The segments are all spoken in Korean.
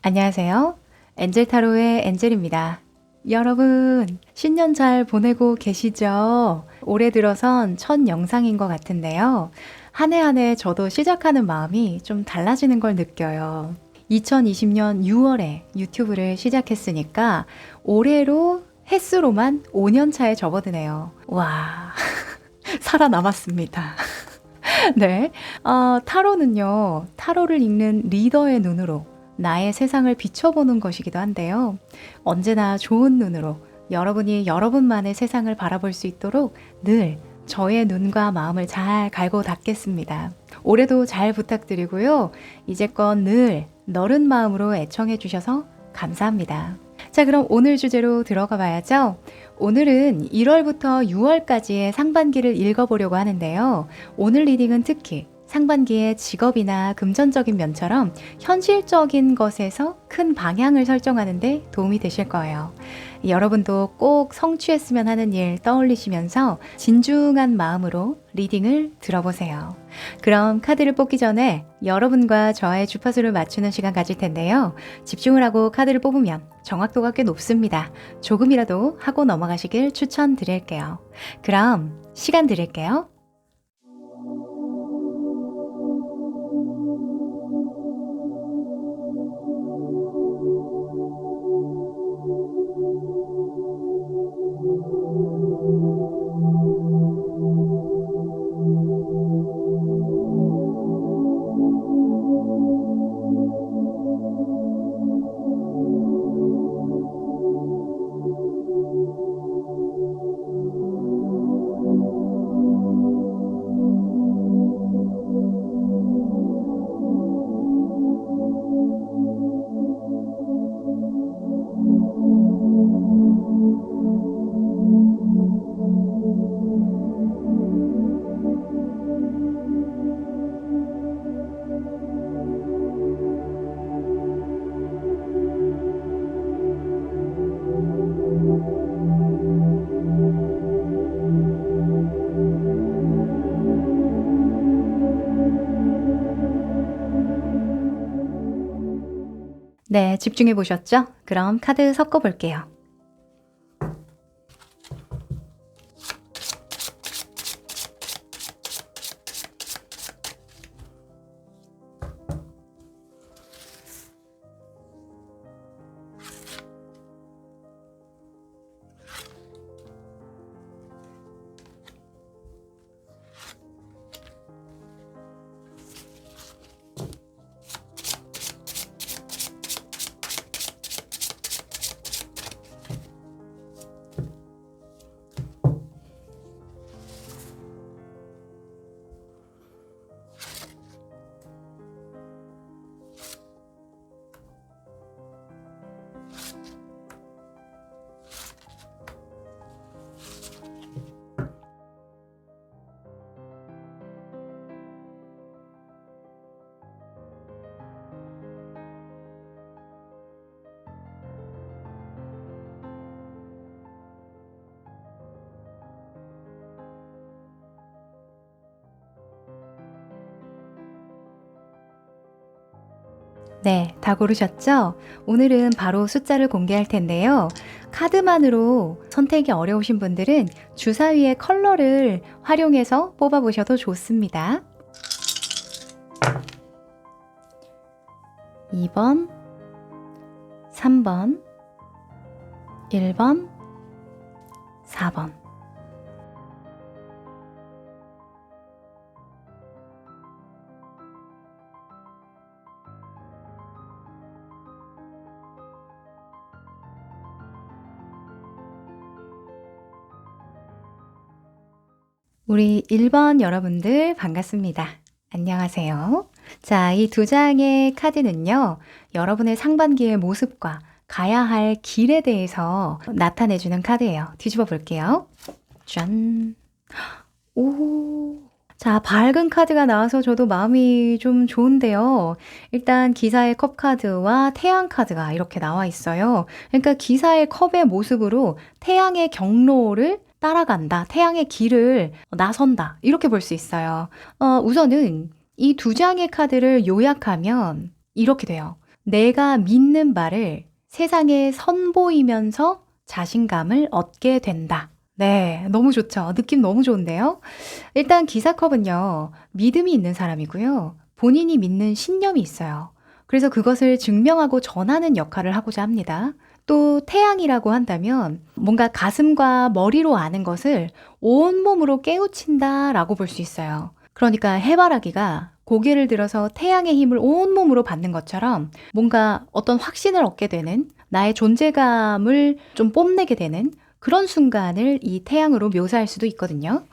안녕하세요. 엔젤타로의 엔젤입니다. 여러분, 신년 잘 보내고 계시죠? 올해 들어선 첫 영상인 것 같은데요. 한 해 한 해 저도 시작하는 마음이 좀 달라지는 걸 느껴요. 2020년 6월에 유튜브를 시작했으니까 올해로 횟수로만 5년 차에 접어드네요. 와, 살아남았습니다. 네. 타로는요, 타로를 읽는 리더의 눈으로 나의 세상을 비춰보는 것이기도 한데요. 언제나 좋은 눈으로 여러분이 여러분만의 세상을 바라볼 수 있도록 늘 저의 눈과 마음을 잘 갈고 닦겠습니다. 올해도 잘 부탁드리고요. 이제껏 늘 너른 마음으로 애청해 주셔서 감사합니다. 자, 그럼 오늘 주제로 들어가 봐야죠. 오늘은 1월부터 6월까지의 상반기를 읽어보려고 하는데요. 오늘 리딩은 특히 상반기의 직업이나 금전적인 면처럼 현실적인 것에서 큰 방향을 설정하는 데 도움이 되실 거예요. 여러분도 꼭 성취했으면 하는 일 떠올리시면서 진중한 마음으로 리딩을 들어보세요. 그럼 카드를 뽑기 전에 여러분과 저의 주파수를 맞추는 시간 가질 텐데요. 집중을 하고 카드를 뽑으면 정확도가 꽤 높습니다. 조금이라도 하고 넘어가시길 추천드릴게요. 그럼 시간 드릴게요. 네, 집중해 보셨죠? 그럼 카드 섞어 볼게요. 네, 다 고르셨죠? 오늘은 바로 숫자를 공개할 텐데요. 카드만으로 선택이 어려우신 분들은 주사위의 컬러를 활용해서 뽑아보셔도 좋습니다. 2번, 3번, 1번, 4번. 우리 1번 여러분들 반갑습니다. 안녕하세요. 자, 이 두 장의 카드는요, 여러분의 상반기의 모습과 가야 할 길에 대해서 나타내주는 카드예요. 뒤집어 볼게요. 짠. 오. 자, 밝은 카드가 나와서 저도 마음이 좀 좋은데요. 일단 기사의 컵 카드와 태양 카드가 이렇게 나와 있어요. 그러니까 기사의 컵의 모습으로 태양의 경로를 따라간다. 태양의 길을 나선다. 이렇게 볼 수 있어요. 우선은 이 두 장의 카드를 요약하면 이렇게 돼요. 내가 믿는 바를 세상에 선보이면서 자신감을 얻게 된다. 네, 너무 좋죠. 느낌 너무 좋은데요? 일단 기사컵은요, 믿음이 있는 사람이고요. 본인이 믿는 신념이 있어요. 그래서 그것을 증명하고 전하는 역할을 하고자 합니다. 또 태양이라고 한다면 뭔가 가슴과 머리로 아는 것을 온몸으로 깨우친다라고 볼 수 있어요. 그러니까 해바라기가 고개를 들어서 태양의 힘을 온몸으로 받는 것처럼 뭔가 어떤 확신을 얻게 되는 나의 존재감을 좀 뽐내게 되는 그런 순간을 이 태양으로 묘사할 수도 있거든요.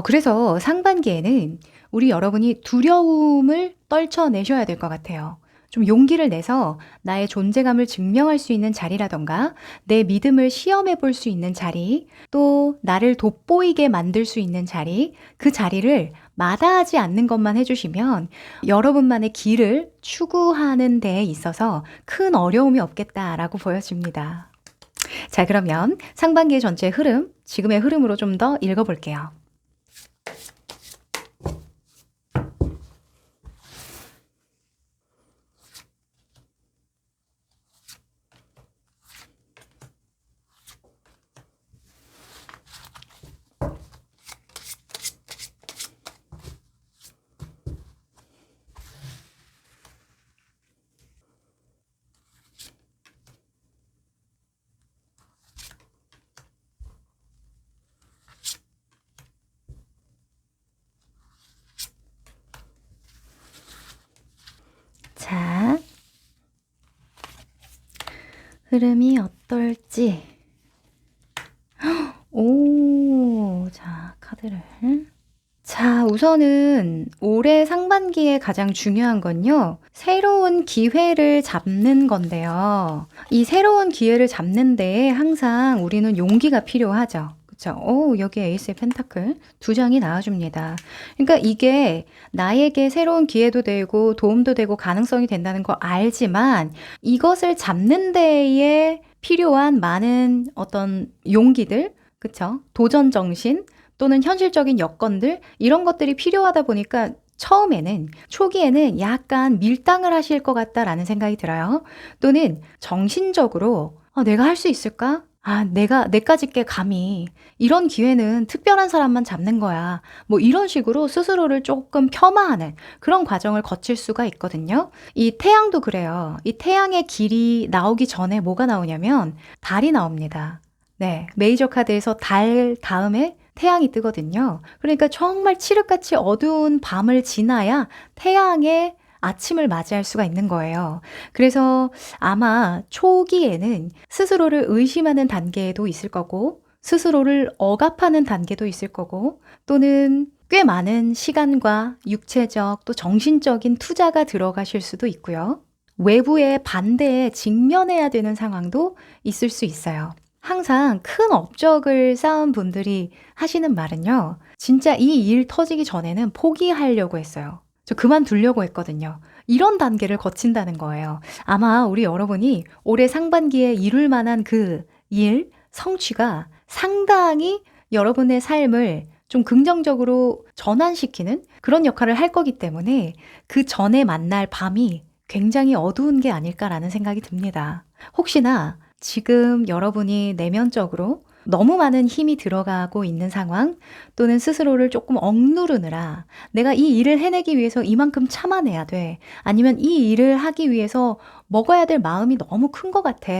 그래서 상반기에는 우리 여러분이 두려움을 떨쳐내셔야 될 것 같아요. 좀 용기를 내서 나의 존재감을 증명할 수 있는 자리라던가 내 믿음을 시험해 볼 수 있는 자리, 또 나를 돋보이게 만들 수 있는 자리, 그 자리를 마다하지 않는 것만 해주시면 여러분만의 길을 추구하는 데에 있어서 큰 어려움이 없겠다라고 보여집니다. 자, 그러면 상반기의 전체 흐름, 지금의 흐름으로 좀 더 읽어볼게요. 자, 흐름이 어떨지. 오, 자, 카드를. 자, 우선은 올해 상반기에 가장 중요한 건요, 새로운 기회를 잡는 건데요. 이 새로운 기회를 잡는 데에 항상 우리는 용기가 필요하죠. 그쵸? 여기 에이스의 펜타클 2장이 나와줍니다. 그러니까 이게 나에게 새로운 기회도 되고 도움도 되고 가능성이 된다는 거 알지만 이것을 잡는 데에 필요한 많은 어떤 용기들, 그쵸? 도전 정신, 또는 현실적인 여건들 이런 것들이 필요하다 보니까 처음에는 초기에는 약간 밀당을 하실 것 같다라는 생각이 들어요. 또는 정신적으로 내가 할 수 있을까? 내까짓게 감히 이런 기회는 특별한 사람만 잡는 거야. 뭐 이런 식으로 스스로를 조금 폄하하는 그런 과정을 거칠 수가 있거든요. 이 태양도 그래요. 이 태양의 길이 나오기 전에 뭐가 나오냐면 달이 나옵니다. 네, 메이저 카드에서 달 다음에 태양이 뜨거든요. 그러니까 정말 칠흑같이 어두운 밤을 지나야 태양의 아침을 맞이할 수가 있는 거예요. 그래서 아마 초기에는 스스로를 의심하는 단계도 있을 거고, 스스로를 억압하는 단계도 있을 거고, 또는 꽤 많은 시간과 육체적 또 정신적인 투자가 들어가실 수도 있고요. 외부의 반대에 직면해야 되는 상황도 있을 수 있어요. 항상 큰 업적을 쌓은 분들이 하시는 말은요. 진짜 이 일 터지기 전에는 포기하려고 했어요. 저 그만두려고 했거든요. 이런 단계를 거친다는 거예요. 아마 우리 여러분이 올해 상반기에 이룰 만한 그 일, 성취가 상당히 여러분의 삶을 좀 긍정적으로 전환시키는 그런 역할을 할 거기 때문에 그 전에 만날 밤이 굉장히 어두운 게 아닐까라는 생각이 듭니다. 혹시나 지금 여러분이 내면적으로 너무 많은 힘이 들어가고 있는 상황 또는 스스로를 조금 억누르느라 내가 이 일을 해내기 위해서 이만큼 참아내야 돼. 아니면 이 일을 하기 위해서 먹어야 될 마음이 너무 큰 것 같아.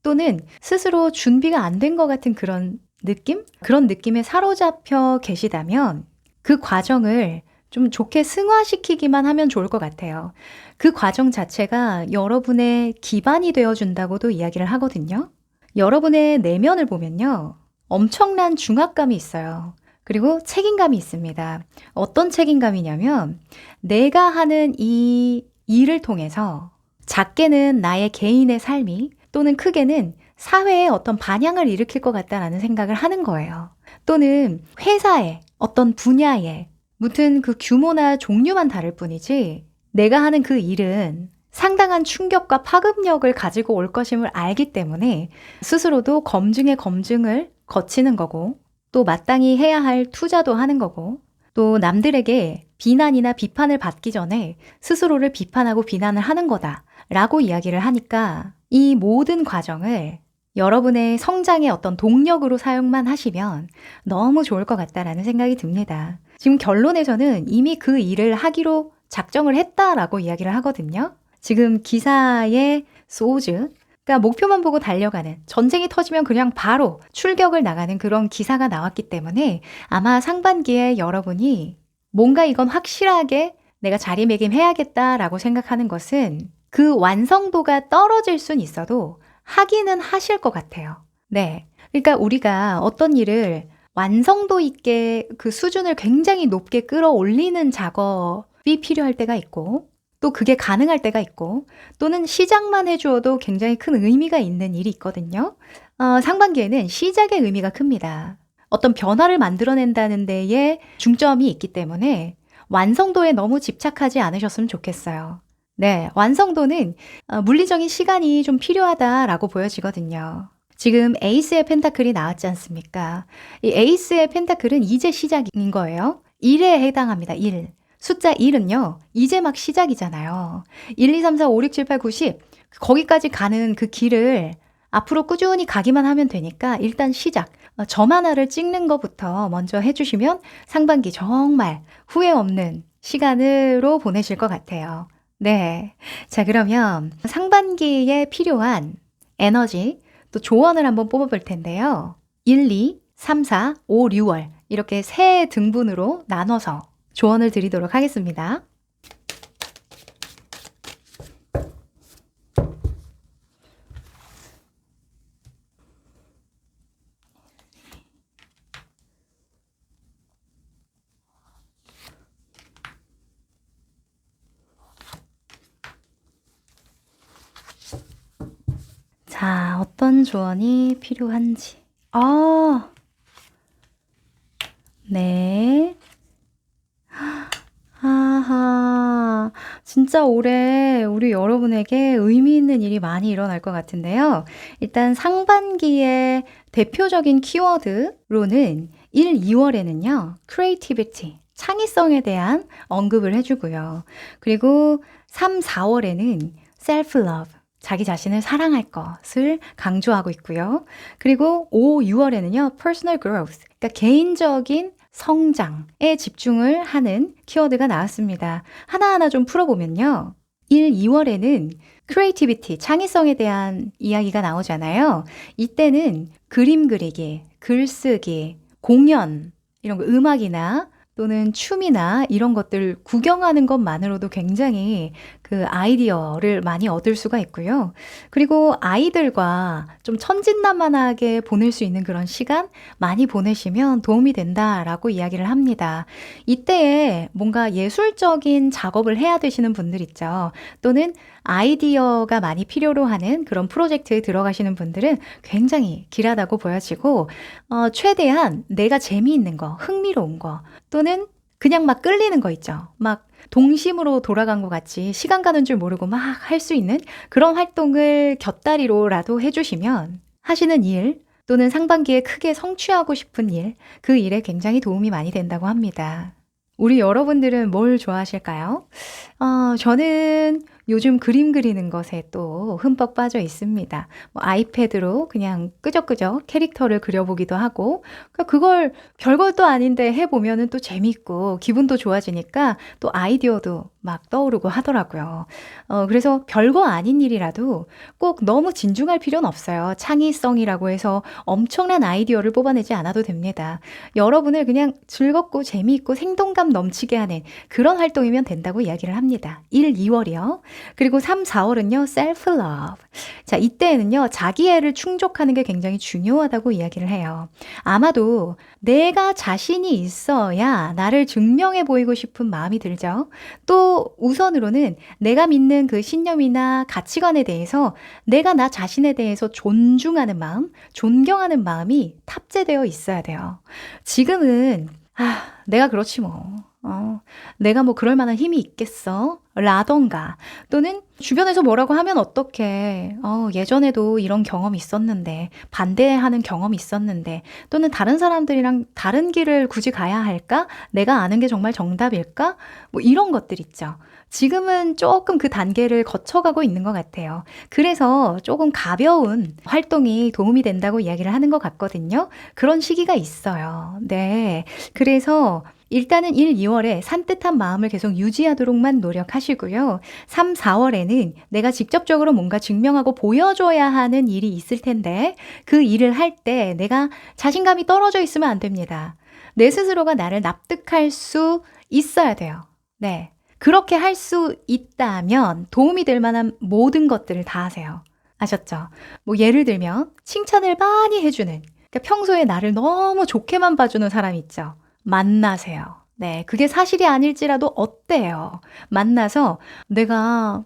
또는 스스로 준비가 안 된 것 같은 그런 느낌? 그런 느낌에 사로잡혀 계시다면 그 과정을 좀 좋게 승화시키기만 하면 좋을 것 같아요. 그 과정 자체가 여러분의 기반이 되어준다고도 이야기를 하거든요. 여러분의 내면을 보면요. 엄청난 중압감이 있어요. 그리고 책임감이 있습니다. 어떤 책임감이냐면 내가 하는 이 일을 통해서 작게는 나의 개인의 삶이 또는 크게는 사회에 어떤 반향을 일으킬 것 같다라는 생각을 하는 거예요. 또는 회사에 어떤 분야에 무튼 그 규모나 종류만 다를 뿐이지 내가 하는 그 일은 상당한 충격과 파급력을 가지고 올 것임을 알기 때문에 스스로도 검증의 검증을 거치는 거고 또 마땅히 해야 할 투자도 하는 거고 또 남들에게 비난이나 비판을 받기 전에 스스로를 비판하고 비난을 하는 거다 라고 이야기를 하니까 이 모든 과정을 여러분의 성장의 어떤 동력으로 사용만 하시면 너무 좋을 것 같다라는 생각이 듭니다. 지금 결론에서는 이미 그 일을 하기로 작정을 했다라고 이야기를 하거든요. 지금 기사의 소즈, 그러니까 목표만 보고 달려가는, 전쟁이 터지면 그냥 바로 출격을 나가는 그런 기사가 나왔기 때문에 아마 상반기에 여러분이 뭔가 이건 확실하게 내가 자리매김해야겠다라고 생각하는 것은 그 완성도가 떨어질 순 있어도 하기는 하실 것 같아요. 네. 그러니까 우리가 어떤 일을 완성도 있게 그 수준을 굉장히 높게 끌어올리는 작업이 필요할 때가 있고, 또 그게 가능할 때가 있고, 또는 시작만 해주어도 굉장히 큰 의미가 있는 일이 있거든요. 상반기에는 시작의 의미가 큽니다. 어떤 변화를 만들어낸다는 데에 중점이 있기 때문에 완성도에 너무 집착하지 않으셨으면 좋겠어요. 네, 완성도는 물리적인 시간이 좀 필요하다라고 보여지거든요. 지금 에이스의 펜타클이 나왔지 않습니까? 이 에이스의 펜타클은 이제 시작인 거예요. 1에 해당합니다. 1. 숫자 1은요. 이제 막 시작이잖아요. 1, 2, 3, 4, 5, 6, 7, 8, 9, 10 거기까지 가는 그 길을 앞으로 꾸준히 가기만 하면 되니까 일단 시작. 점 하나를 찍는 것부터 먼저 해주시면 상반기 정말 후회 없는 시간으로 보내실 것 같아요. 네. 자, 그러면 상반기에 필요한 에너지, 또 조언을 한번 뽑아볼 텐데요. 1, 2, 3, 4, 5, 6월 이렇게 세 등분으로 나눠서 조언을 드리도록 하겠습니다. 자, 어떤 조언이 필요한지. 네. 아하. 진짜 올해 우리 여러분에게 의미 있는 일이 많이 일어날 것 같은데요. 일단 상반기의 대표적인 키워드로는 1, 2월에는요. creativity, 창의성에 대한 언급을 해주고요. 그리고 3, 4월에는 self-love, 자기 자신을 사랑할 것을 강조하고 있고요. 그리고 5, 6월에는요. personal growth, 그러니까 개인적인 성장에 집중을 하는 키워드가 나왔습니다. 하나하나 좀 풀어보면요. 1, 2월에는 creativity, 창의성에 대한 이야기가 나오잖아요. 이때는 그림 그리기, 글쓰기, 공연, 이런 거 음악이나 또는 춤이나 이런 것들 구경하는 것만으로도 굉장히 그 아이디어를 많이 얻을 수가 있고요. 그리고 아이들과 좀 천진난만하게 보낼 수 있는 그런 시간 많이 보내시면 도움이 된다라고 이야기를 합니다. 이때에 뭔가 예술적인 작업을 해야 되시는 분들 있죠. 또는 아이디어가 많이 필요로 하는 그런 프로젝트에 들어가시는 분들은 굉장히 길하다고 보여지고, 최대한 내가 재미있는 거, 흥미로운 거, 또는 그냥 막 끌리는 거 있죠. 막 동심으로 돌아간 것 같이 시간 가는 줄 모르고 막 할 수 있는 그런 활동을 곁다리로라도 해주시면 하시는 일, 또는 상반기에 크게 성취하고 싶은 일, 그 일에 굉장히 도움이 많이 된다고 합니다. 우리 여러분들은 뭘 좋아하실까요? 저는 요즘 그림 그리는 것에 또 흠뻑 빠져 있습니다. 뭐 아이패드로 그냥 끄적끄적 캐릭터를 그려보기도 하고, 그러니까 그걸 별것도 아닌데 해보면은 또 재밌고 기분도 좋아지니까 또 아이디어도 막 떠오르고 하더라고요. 그래서 별거 아닌 일이라도 꼭 너무 진중할 필요는 없어요. 창의성이라고 해서 엄청난 아이디어를 뽑아내지 않아도 됩니다. 여러분을 그냥 즐겁고 재미있고 생동감 넘치게 하는 그런 활동이면 된다고 이야기를 합니다. 1, 2월이요. 그리고 3, 4월은요, self-love. 자, 이때에는요, 자기애를 충족하는 게 굉장히 중요하다고 이야기를 해요. 아마도 내가 자신이 있어야 나를 증명해 보이고 싶은 마음이 들죠. 또 우선으로는 내가 믿는 그 신념이나 가치관에 대해서 내가 나 자신에 대해서 존중하는 마음, 존경하는 마음이 탑재되어 있어야 돼요. 지금은 내가 그렇지 뭐. 내가 뭐 그럴 만한 힘이 있겠어? 라던가, 또는 주변에서 뭐라고 하면 어떡해. 예전에도 이런 경험이 있었는데, 반대하는 경험이 있었는데, 또는 다른 사람들이랑 다른 길을 굳이 가야 할까? 내가 아는 게 정말 정답일까? 뭐 이런 것들 있죠. 지금은 조금 그 단계를 거쳐가고 있는 것 같아요. 그래서 조금 가벼운 활동이 도움이 된다고 이야기를 하는 것 같거든요. 그런 시기가 있어요. 네. 그래서 일단은 1, 2월에 산뜻한 마음을 계속 유지하도록만 노력하시고요. 3, 4월에는 내가 직접적으로 뭔가 증명하고 보여줘야 하는 일이 있을 텐데 그 일을 할 때 내가 자신감이 떨어져 있으면 안 됩니다. 내 스스로가 나를 납득할 수 있어야 돼요. 네. 그렇게 할 수 있다면 도움이 될 만한 모든 것들을 다 하세요. 아셨죠? 뭐 예를 들면 칭찬을 많이 해주는, 그러니까 평소에 나를 너무 좋게만 봐주는 사람 있죠. 만나세요. 네, 그게 사실이 아닐지라도 어때요? 만나서 내가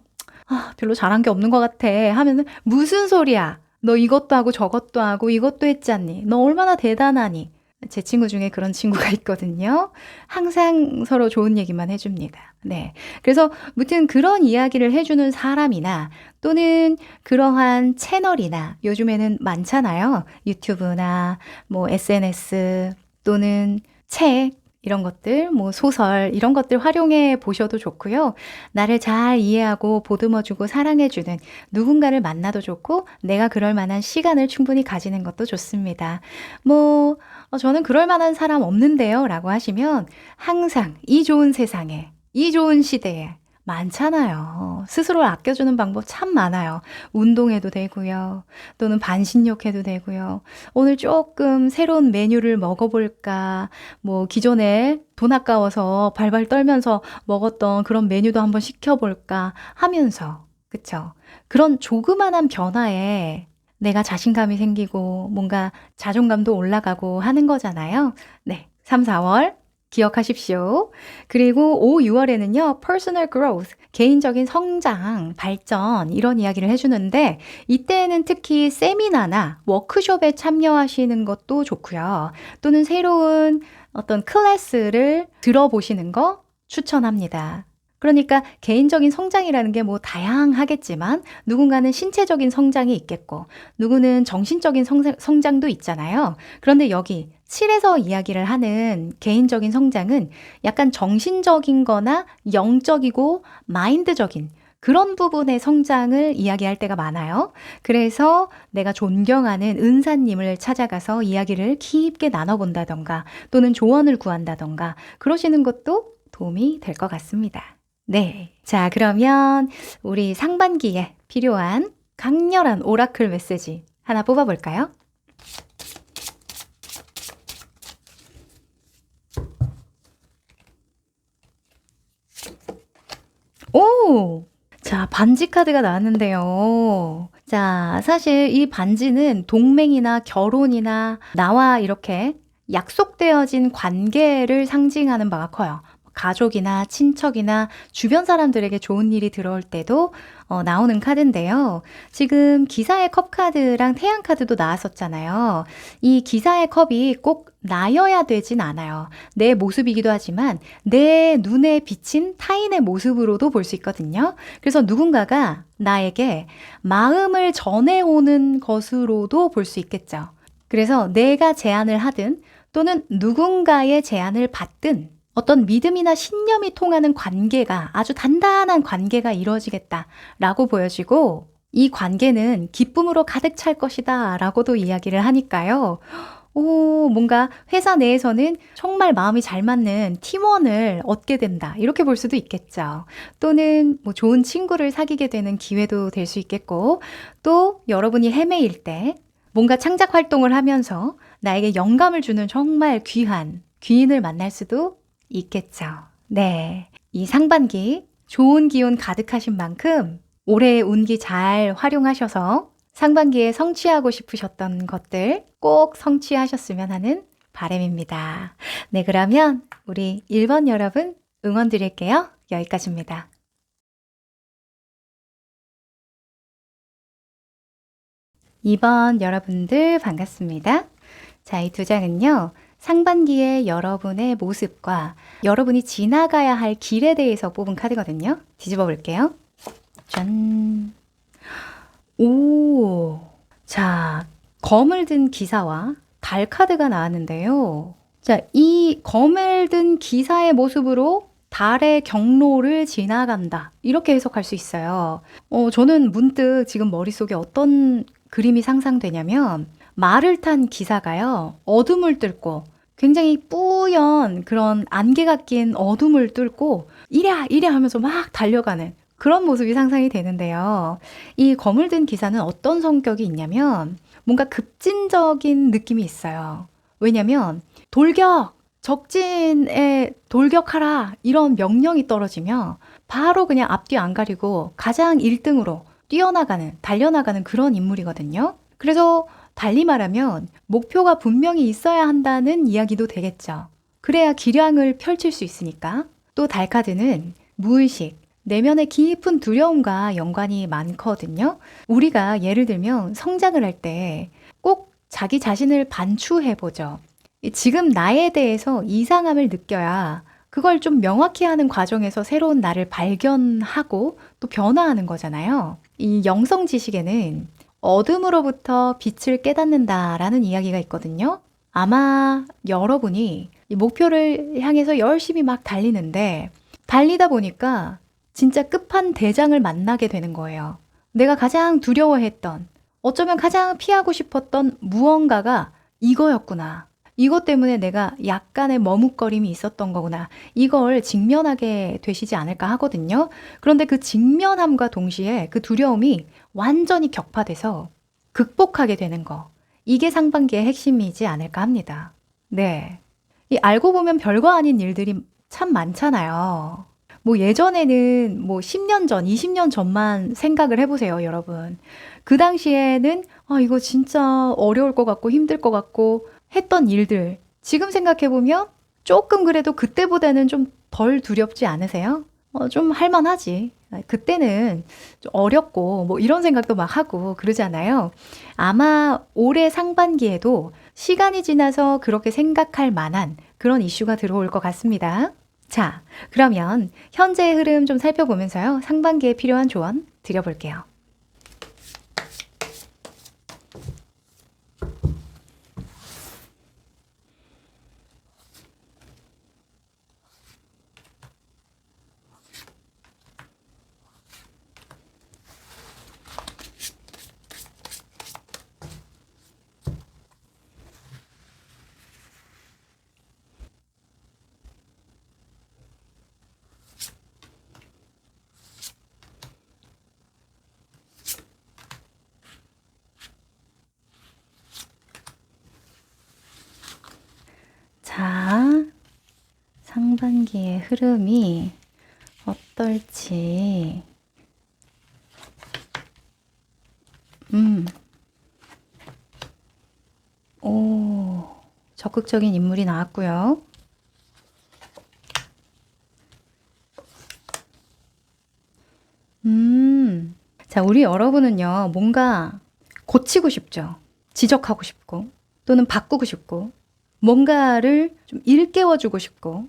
별로 잘한 게 없는 것 같아 하면은 무슨 소리야? 너 이것도 하고 저것도 하고 이것도 했지 않니? 너 얼마나 대단하니? 제 친구 중에 그런 친구가 있거든요. 항상 서로 좋은 얘기만 해줍니다. 네. 그래서 무튼 그런 이야기를 해주는 사람이나 또는 그러한 채널이나 요즘에는 많잖아요. 유튜브나 뭐 SNS 또는 책 이런 것들, 뭐 소설 이런 것들 활용해 보셔도 좋고요. 나를 잘 이해하고 보듬어주고 사랑해주는 누군가를 만나도 좋고 내가 그럴 만한 시간을 충분히 가지는 것도 좋습니다. 뭐 저는 그럴 만한 사람 없는데요 라고 하시면 항상 이 좋은 세상에 이 좋은 시대에 많잖아요. 스스로를 아껴주는 방법 참 많아요. 운동해도 되고요. 또는 반신욕해도 되고요. 오늘 조금 새로운 메뉴를 먹어볼까. 뭐 기존에 돈 아까워서 발발 떨면서 먹었던 그런 메뉴도 한번 시켜볼까 하면서 그쵸? 그런 조그만한 변화에 내가 자신감이 생기고 뭔가 자존감도 올라가고 하는 거잖아요. 네, 3, 4월 기억하십시오. 그리고 5, 6월에는요. personal growth, 개인적인 성장, 발전 이런 이야기를 해주는데 이때는 특히 세미나나 워크숍에 참여하시는 것도 좋고요. 또는 새로운 어떤 클래스를 들어보시는 거 추천합니다. 그러니까 개인적인 성장이라는 게 뭐 다양하겠지만 누군가는 신체적인 성장이 있겠고 누구는 정신적인 성장도 있잖아요. 그런데 여기 7에서 이야기를 하는 개인적인 성장은 약간 정신적인 거나 영적이고 마인드적인 그런 부분의 성장을 이야기할 때가 많아요. 그래서 내가 존경하는 은사님을 찾아가서 이야기를 깊게 나눠본다던가 또는 조언을 구한다던가 그러시는 것도 도움이 될 것 같습니다. 네. 자, 그러면 우리 상반기에 필요한 강렬한 오라클 메시지 하나 뽑아볼까요? 오! 자, 반지 카드가 나왔는데요. 자, 사실 이 반지는 동맹이나 결혼이나 나와 이렇게 약속되어진 관계를 상징하는 바가 커요. 가족이나 친척이나 주변 사람들에게 좋은 일이 들어올 때도 나오는 카드인데요. 지금 기사의 컵 카드랑 태양 카드도 나왔었잖아요. 이 기사의 컵이 꼭 나여야 되진 않아요. 내 모습이기도 하지만 내 눈에 비친 타인의 모습으로도 볼 수 있거든요. 그래서 누군가가 나에게 마음을 전해오는 것으로도 볼 수 있겠죠. 그래서 내가 제안을 하든 또는 누군가의 제안을 받든 어떤 믿음이나 신념이 통하는 관계가 아주 단단한 관계가 이루어지겠다라고 보여지고 이 관계는 기쁨으로 가득 찰 것이다 라고도 이야기를 하니까요. 뭔가 회사 내에서는 정말 마음이 잘 맞는 팀원을 얻게 된다. 이렇게 볼 수도 있겠죠. 또는 뭐 좋은 친구를 사귀게 되는 기회도 될 수 있겠고 또 여러분이 헤매일 때 뭔가 창작 활동을 하면서 나에게 영감을 주는 정말 귀한 귀인을 만날 수도 있겠죠. 네. 이 상반기 좋은 기운 가득하신 만큼 올해의 운기 잘 활용하셔서 상반기에 성취하고 싶으셨던 것들 꼭 성취하셨으면 하는 바람입니다. 네, 그러면 우리 1번 여러분 응원 드릴게요. 여기까지입니다. 2번 여러분들 반갑습니다. 자, 이 두 장은요. 상반기의 여러분의 모습과 여러분이 지나가야 할 길에 대해서 뽑은 카드거든요. 뒤집어 볼게요. 짠. 오. 자, 검을 든 기사와 달 카드가 나왔는데요. 자, 이 검을 든 기사의 모습으로 달의 경로를 지나간다. 이렇게 해석할 수 있어요. 저는 문득 지금 머릿속에 어떤 그림이 상상되냐면 말을 탄 기사가요. 어둠을 뚫고 굉장히 뿌연 그런 안개가 낀 어둠을 뚫고 이랴 이랴 하면서 막 달려가는 그런 모습이 상상이 되는데요. 이 검을 든 기사는 어떤 성격이 있냐면 뭔가 급진적인 느낌이 있어요. 왜냐면 돌격! 적진에 돌격하라! 이런 명령이 떨어지면 바로 그냥 앞뒤 안 가리고 가장 1등으로 뛰어나가는, 달려나가는 그런 인물이거든요. 그래서 달리 말하면 목표가 분명히 있어야 한다는 이야기도 되겠죠. 그래야 기량을 펼칠 수 있으니까. 또 달카드는 무의식, 내면의 깊은 두려움과 연관이 많거든요. 우리가 예를 들면 성장을 할 때 꼭 자기 자신을 반추해보죠. 지금 나에 대해서 이상함을 느껴야 그걸 좀 명확히 하는 과정에서 새로운 나를 발견하고 또 변화하는 거잖아요. 이 영성 지식에는 어둠으로부터 빛을 깨닫는다라는 이야기가 있거든요. 아마 여러분이 이 목표를 향해서 열심히 막 달리는데 달리다 보니까 진짜 끝판대장을 만나게 되는 거예요. 내가 가장 두려워했던, 어쩌면 가장 피하고 싶었던 무언가가 이거였구나. 이것 때문에 내가 약간의 머뭇거림이 있었던 거구나. 이걸 직면하게 되시지 않을까 하거든요. 그런데 그 직면함과 동시에 그 두려움이 완전히 격파돼서 극복하게 되는 거. 이게 상반기의 핵심이지 않을까 합니다. 네. 알고 보면 별거 아닌 일들이 참 많잖아요. 뭐 예전에는 뭐 10년 전, 20년 전만 생각을 해보세요, 여러분. 그 당시에는 이거 진짜 어려울 것 같고 힘들 것 같고 했던 일들. 지금 생각해보면 조금 그래도 그때보다는 좀 덜 두렵지 않으세요? 좀 할만하지. 그때는 좀 어렵고 뭐 이런 생각도 막 하고 그러잖아요. 아마 올해 상반기에도 시간이 지나서 그렇게 생각할 만한 그런 이슈가 들어올 것 같습니다. 자, 그러면 현재의 흐름 좀 살펴보면서요. 상반기에 필요한 조언 드려볼게요. 자, 상반기의 흐름이 어떨지. 오, 적극적인 인물이 나왔고요. 자, 우리 여러분은요, 뭔가 고치고 싶죠. 지적하고 싶고, 또는 바꾸고 싶고, 뭔가를 좀 일깨워주고 싶고,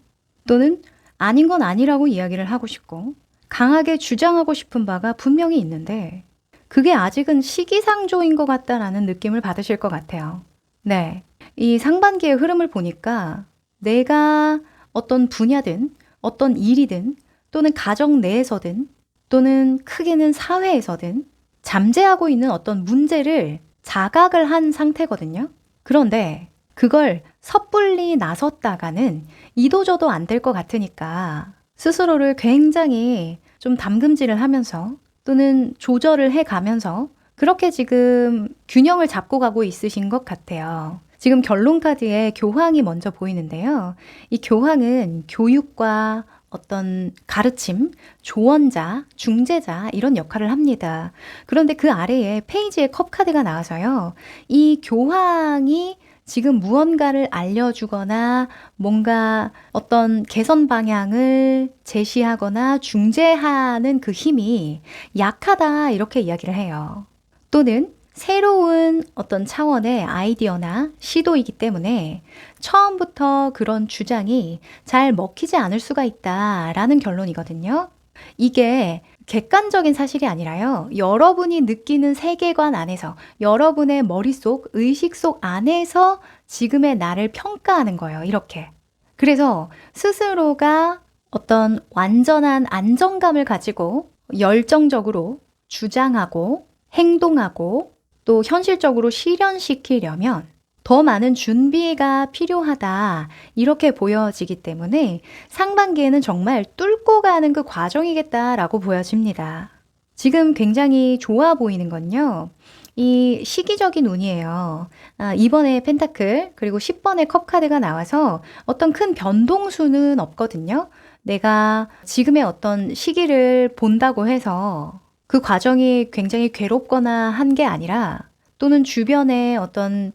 또는 아닌 건 아니라고 이야기를 하고 싶고, 강하게 주장하고 싶은 바가 분명히 있는데, 그게 아직은 시기상조인 것 같다라는 느낌을 받으실 것 같아요. 네. 이 상반기의 흐름을 보니까 내가 어떤 분야든, 어떤 일이든, 또는 가정 내에서든, 또는 크게는 사회에서든 잠재하고 있는 어떤 문제를 자각을 한 상태거든요. 그런데 그걸 섣불리 나섰다가는 이도저도 안 될 것 같으니까 스스로를 굉장히 좀 담금질을 하면서 또는 조절을 해가면서 그렇게 지금 균형을 잡고 가고 있으신 것 같아요. 지금 결론 카드에 교황이 먼저 보이는데요. 이 교황은 교육과 어떤 가르침, 조언자, 중재자 이런 역할을 합니다. 그런데 그 아래에 페이지에 컵 카드가 나와서요. 이 교황이 지금 무언가를 알려주거나 뭔가 어떤 개선 방향을 제시하거나 중재하는 그 힘이 약하다 이렇게 이야기를 해요. 또는 새로운 어떤 차원의 아이디어나 시도이기 때문에 처음부터 그런 주장이 잘 먹히지 않을 수가 있다라는 결론이거든요. 이게 객관적인 사실이 아니라요. 여러분이 느끼는 세계관 안에서 여러분의 머릿속, 의식 속 안에서 지금의 나를 평가하는 거예요. 이렇게. 그래서 스스로가 어떤 완전한 안정감을 가지고 열정적으로 주장하고 행동하고 또 현실적으로 실현시키려면 더 많은 준비가 필요하다. 이렇게 보여지기 때문에 상반기에는 정말 뚫고 가는 그 과정이겠다라고 보여집니다. 지금 굉장히 좋아 보이는 건요. 이 시기적인 운이에요. 2번의 펜타클 그리고 10번의 컵 카드가 나와서 어떤 큰 변동수는 없거든요. 내가 지금의 어떤 시기를 본다고 해서 그 과정이 굉장히 괴롭거나 한 게 아니라 또는 주변에 어떤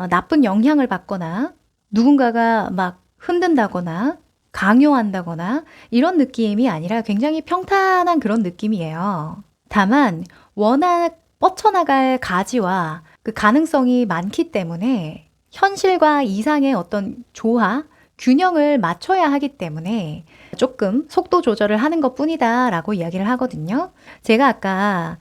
나쁜 영향을 받거나 누군가가 막 흔든다거나 강요한다거나 이런 느낌이 아니라 굉장히 평탄한 그런 느낌이에요. 다만 워낙 뻗쳐나갈 가지와 그 가능성이 많기 때문에 현실과 이상의 어떤 조화, 균형을 맞춰야 하기 때문에 조금 속도 조절을 하는 것뿐이다 라고 이야기를 하거든요. 제가 아까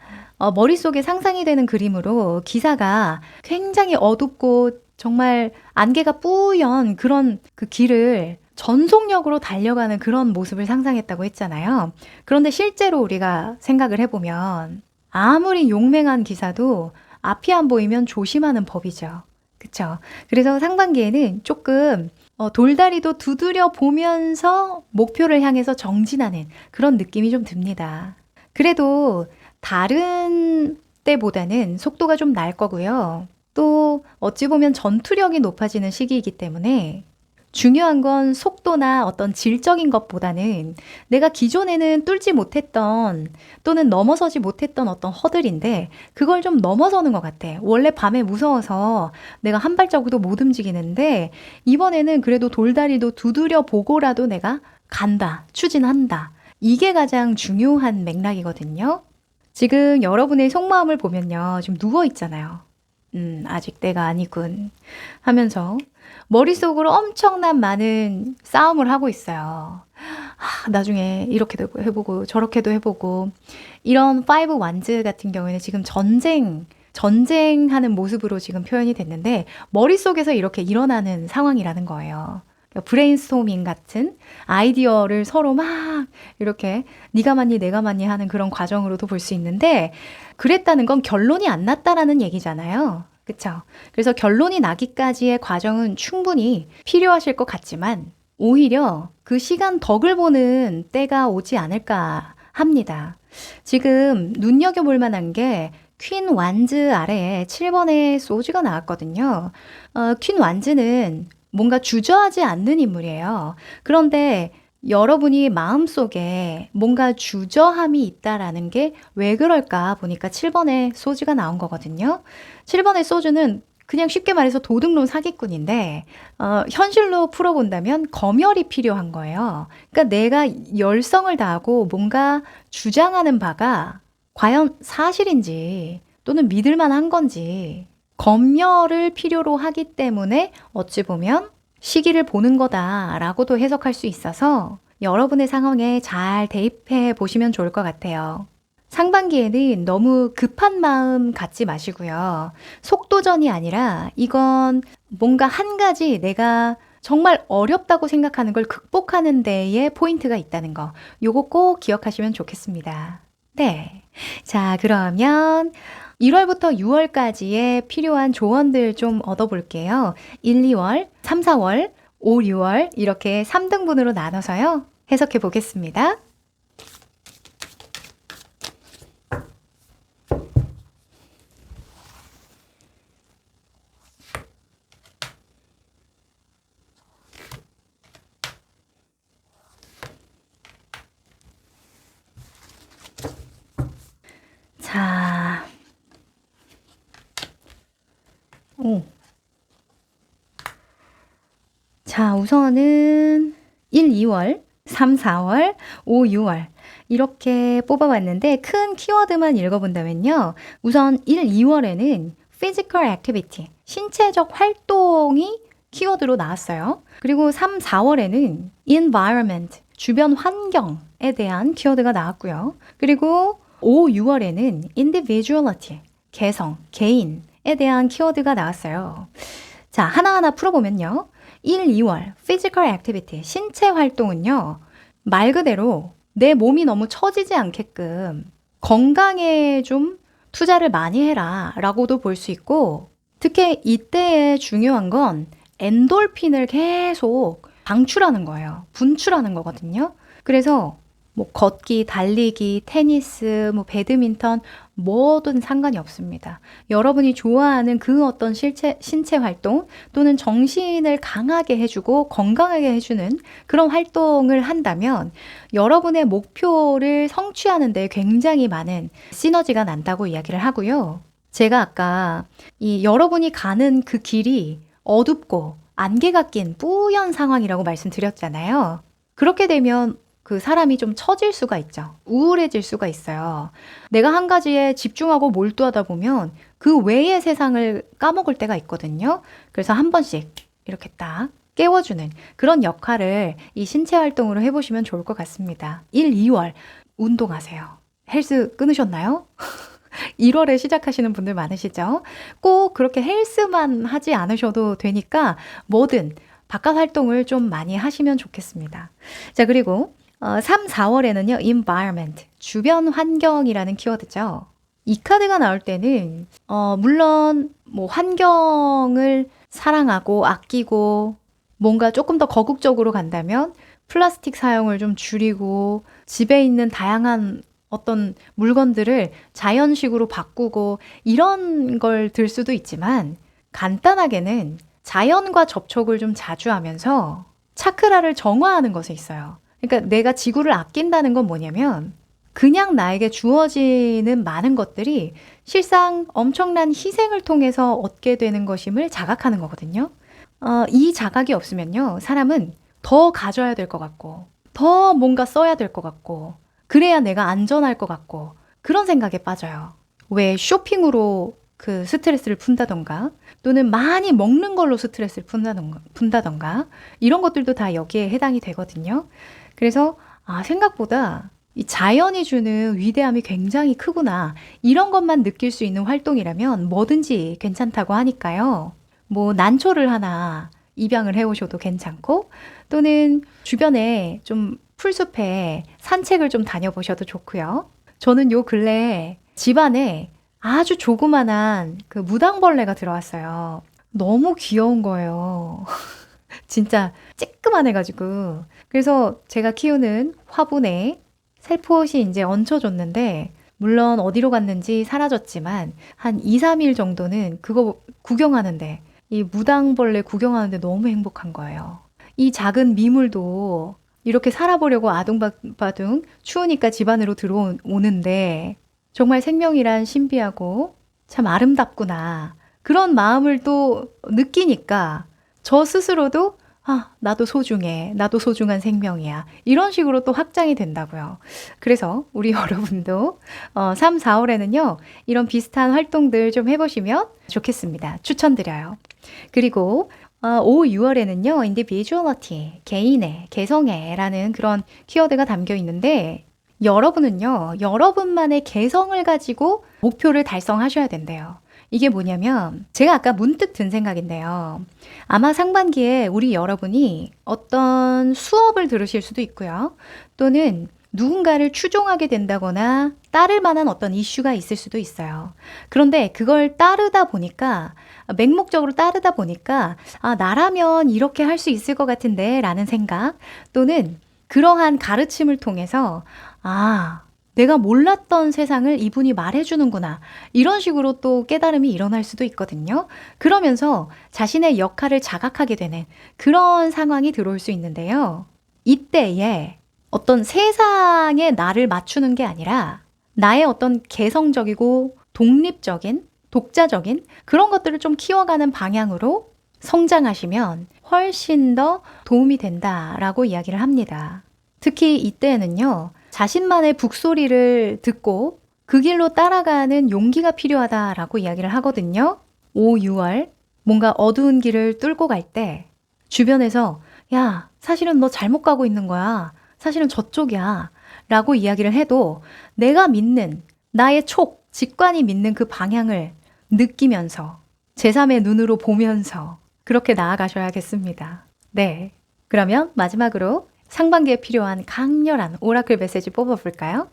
머릿속에 상상이 되는 그림으로 기사가 굉장히 어둡고 정말 안개가 뿌연 그런 그 길을 전속력으로 달려가는 그런 모습을 상상했다고 했잖아요. 그런데 실제로 우리가 생각을 해보면 아무리 용맹한 기사도 앞이 안 보이면 조심하는 법이죠. 그쵸? 그래서 상반기에는 조금 돌다리도 두드려 보면서 목표를 향해서 정진하는 그런 느낌이 좀 듭니다. 그래도 다른 때보다는 속도가 좀 날 거고요. 또 어찌 보면 전투력이 높아지는 시기이기 때문에 중요한 건 속도나 어떤 질적인 것보다는 내가 기존에는 뚫지 못했던 또는 넘어서지 못했던 어떤 허들인데 그걸 좀 넘어서는 것 같아. 원래 밤에 무서워서 내가 한 발자국도 못 움직이는데 이번에는 그래도 돌다리도 두드려 보고라도 내가 간다, 추진한다. 이게 가장 중요한 맥락이거든요. 지금 여러분의 속마음을 보면요. 좀 누워 있잖아요. 아직 때가 아니군 하면서 머릿속으로 엄청난 많은 싸움을 하고 있어요. 나중에 이렇게도 해보고 저렇게도 해보고 이런 파이브 완즈 같은 경우에는 지금 전쟁하는 모습으로 지금 표현이 됐는데 머릿속에서 이렇게 일어나는 상황이라는 거예요. 브레인스토밍 같은 아이디어를 서로 막 이렇게 네가 맞니 내가 맞니 하는 그런 과정으로도 볼 수 있는데 그랬다는 건 결론이 안 났다라는 얘기잖아요. 그쵸? 그래서 결론이 나기까지의 과정은 충분히 필요하실 것 같지만 오히려 그 시간 덕을 보는 때가 오지 않을까 합니다. 지금 눈여겨볼 만한 게 퀸 완즈 아래에 7번의 소주가 나왔거든요. 퀸 완즈는 뭔가 주저하지 않는 인물이에요. 그런데 여러분이 마음속에 뭔가 주저함이 있다라는 게 왜 그럴까 보니까 7번의 소주가 나온 거거든요. 7번의 소주는 그냥 쉽게 말해서 도둑놈 사기꾼인데 현실로 풀어본다면 검열이 필요한 거예요. 그러니까 내가 열성을 다하고 뭔가 주장하는 바가 과연 사실인지 또는 믿을 만한 건지 검열을 필요로 하기 때문에 어찌 보면 시기를 보는 거다라고도 해석할 수 있어서 여러분의 상황에 잘 대입해 보시면 좋을 것 같아요. 상반기에는 너무 급한 마음 갖지 마시고요. 속도전이 아니라 이건 뭔가 한 가지 내가 정말 어렵다고 생각하는 걸 극복하는 데에 포인트가 있다는 거. 요거 꼭 기억하시면 좋겠습니다. 네. 자, 그러면 1월부터 6월까지의 필요한 조언들 좀 얻어볼게요. 1, 2월, 3, 4월, 5, 6월 이렇게 3등분으로 나눠서요. 해석해 보겠습니다. 자, 자, 우선은 1, 2월, 3, 4월, 5, 6월 이렇게 뽑아봤는데 큰 키워드만 읽어본다면요. 우선 1, 2월에는 physical activity, 신체적 활동이 키워드로 나왔어요. 그리고 3, 4월에는 environment, 주변 환경에 대한 키워드가 나왔고요. 그리고 5, 6월에는 individuality, 개성, 개인에 대한 키워드가 나왔어요. 자, 하나하나 풀어보면요. 1, 2월 physical activity, 신체 활동은요. 말 그대로 내 몸이 너무 처지지 않게끔 건강에 좀 투자를 많이 해라 라고도 볼 수 있고, 특히 이때에 중요한 건 엔돌핀을 계속 방출하는 거예요. 분출하는 거거든요. 그래서 뭐 걷기, 달리기, 테니스, 뭐 배드민턴 뭐든 상관이 없습니다. 여러분이 좋아하는 그 어떤 신체 활동 또는 정신을 강하게 해주고 건강하게 해주는 그런 활동을 한다면 여러분의 목표를 성취하는 데 굉장히 많은 시너지가 난다고 이야기를 하고요. 제가 아까 이 여러분이 가는 그 길이 어둡고 안개가 낀 뿌연 상황이라고 말씀드렸잖아요. 그렇게 되면 그 사람이 좀 처질 수가 있죠. 우울해질 수가 있어요. 내가 한 가지에 집중하고 몰두하다 보면 그 외의 세상을 까먹을 때가 있거든요. 그래서 한 번씩 이렇게 딱 깨워주는 그런 역할을 이 신체 활동으로 해보시면 좋을 것 같습니다. 1, 2월 운동하세요. 헬스 끊으셨나요? 1월에 시작하시는 분들 많으시죠? 꼭 그렇게 헬스만 하지 않으셔도 되니까 뭐든 바깥 활동을 좀 많이 하시면 좋겠습니다. 자, 그리고 3, 4월에는요, environment, 주변 환경이라는 키워드죠. 이 카드가 나올 때는, 물론, 뭐, 환경을 사랑하고, 아끼고, 뭔가 조금 더 거국적으로 간다면, 플라스틱 사용을 좀 줄이고, 집에 있는 다양한 어떤 물건들을 자연식으로 바꾸고, 이런 걸 들 수도 있지만, 간단하게는 자연과 접촉을 좀 자주 하면서 차크라를 정화하는 것에 있어요. 그러니까 내가 지구를 아낀다는 건 뭐냐면 그냥 나에게 주어지는 많은 것들이 실상 엄청난 희생을 통해서 얻게 되는 것임을 자각하는 거거든요. 이 자각이 없으면요, 사람은 더 가져야 될 것 같고 더 뭔가 써야 될 것 같고 그래야 내가 안전할 것 같고 그런 생각에 빠져요. 왜 쇼핑으로 그 스트레스를 푼다던가 또는 많이 먹는 걸로 스트레스를 푼다던가 이런 것들도 다 여기에 해당이 되거든요. 그래서 생각보다 이 자연이 주는 위대함이 굉장히 크구나. 이런 것만 느낄 수 있는 활동이라면 뭐든지 괜찮다고 하니까요. 뭐 난초를 하나 입양을 해오셔도 괜찮고 또는 주변에 좀 풀숲에 산책을 좀 다녀보셔도 좋고요. 저는 요 근래에 집안에 아주 조그만한 그 무당벌레가 들어왔어요. 너무 귀여운 거예요. 진짜 쬐끄만해가지고. 그래서 제가 키우는 화분에 살포시 이제 얹혀줬는데, 물론 어디로 갔는지 사라졌지만, 한 2, 3일 정도는 그거 구경하는데, 이 무당벌레 구경하는데 너무 행복한 거예요. 이 작은 미물도 이렇게 살아보려고 아둥바둥 추우니까 집 안으로 들어오는데, 정말 생명이란 신비하고 참 아름답구나. 그런 마음을 또 느끼니까 저 스스로도 나도 소중해. 나도 소중한 생명이야. 이런 식으로 또 확장이 된다고요. 그래서 우리 여러분도 3, 4월에는요. 이런 비슷한 활동들 좀 해보시면 좋겠습니다. 추천드려요. 그리고 5, 6월에는요. individuality, 개인애, 개성애라는 그런 키워드가 담겨 있는데 여러분은요. 여러분만의 개성을 가지고 목표를 달성하셔야 된대요. 이게 뭐냐면 제가 아까 문득 든 생각인데요. 아마 상반기에 우리 여러분이 어떤 수업을 들으실 수도 있고요. 또는 누군가를 추종하게 된다거나 따를 만한 어떤 이슈가 있을 수도 있어요. 그런데 그걸 따르다 보니까 맹목적으로 따르다 보니까 나라면 이렇게 할 수 있을 것 같은데 라는 생각 또는 그러한 가르침을 통해서 내가 몰랐던 세상을 이분이 말해주는구나. 이런 식으로 또 깨달음이 일어날 수도 있거든요. 그러면서 자신의 역할을 자각하게 되는 그런 상황이 들어올 수 있는데요. 이때에 어떤 세상에 나를 맞추는 게 아니라 나의 어떤 개성적이고 독립적인, 독자적인 그런 것들을 좀 키워가는 방향으로 성장하시면 훨씬 더 도움이 된다라고 이야기를 합니다. 특히 이때는요. 자신만의 북소리를 듣고 그 길로 따라가는 용기가 필요하다라고 이야기를 하거든요. 5, 6월 뭔가 어두운 길을 뚫고 갈 때 주변에서 야, 사실은 너 잘못 가고 있는 거야. 사실은 저쪽이야. 라고 이야기를 해도 내가 믿는 나의 직관이 믿는 그 방향을 느끼면서 제3의 눈으로 보면서 그렇게 나아가셔야겠습니다. 네. 그러면 마지막으로 상반기에 필요한 강렬한 오라클 메시지 뽑아볼까요?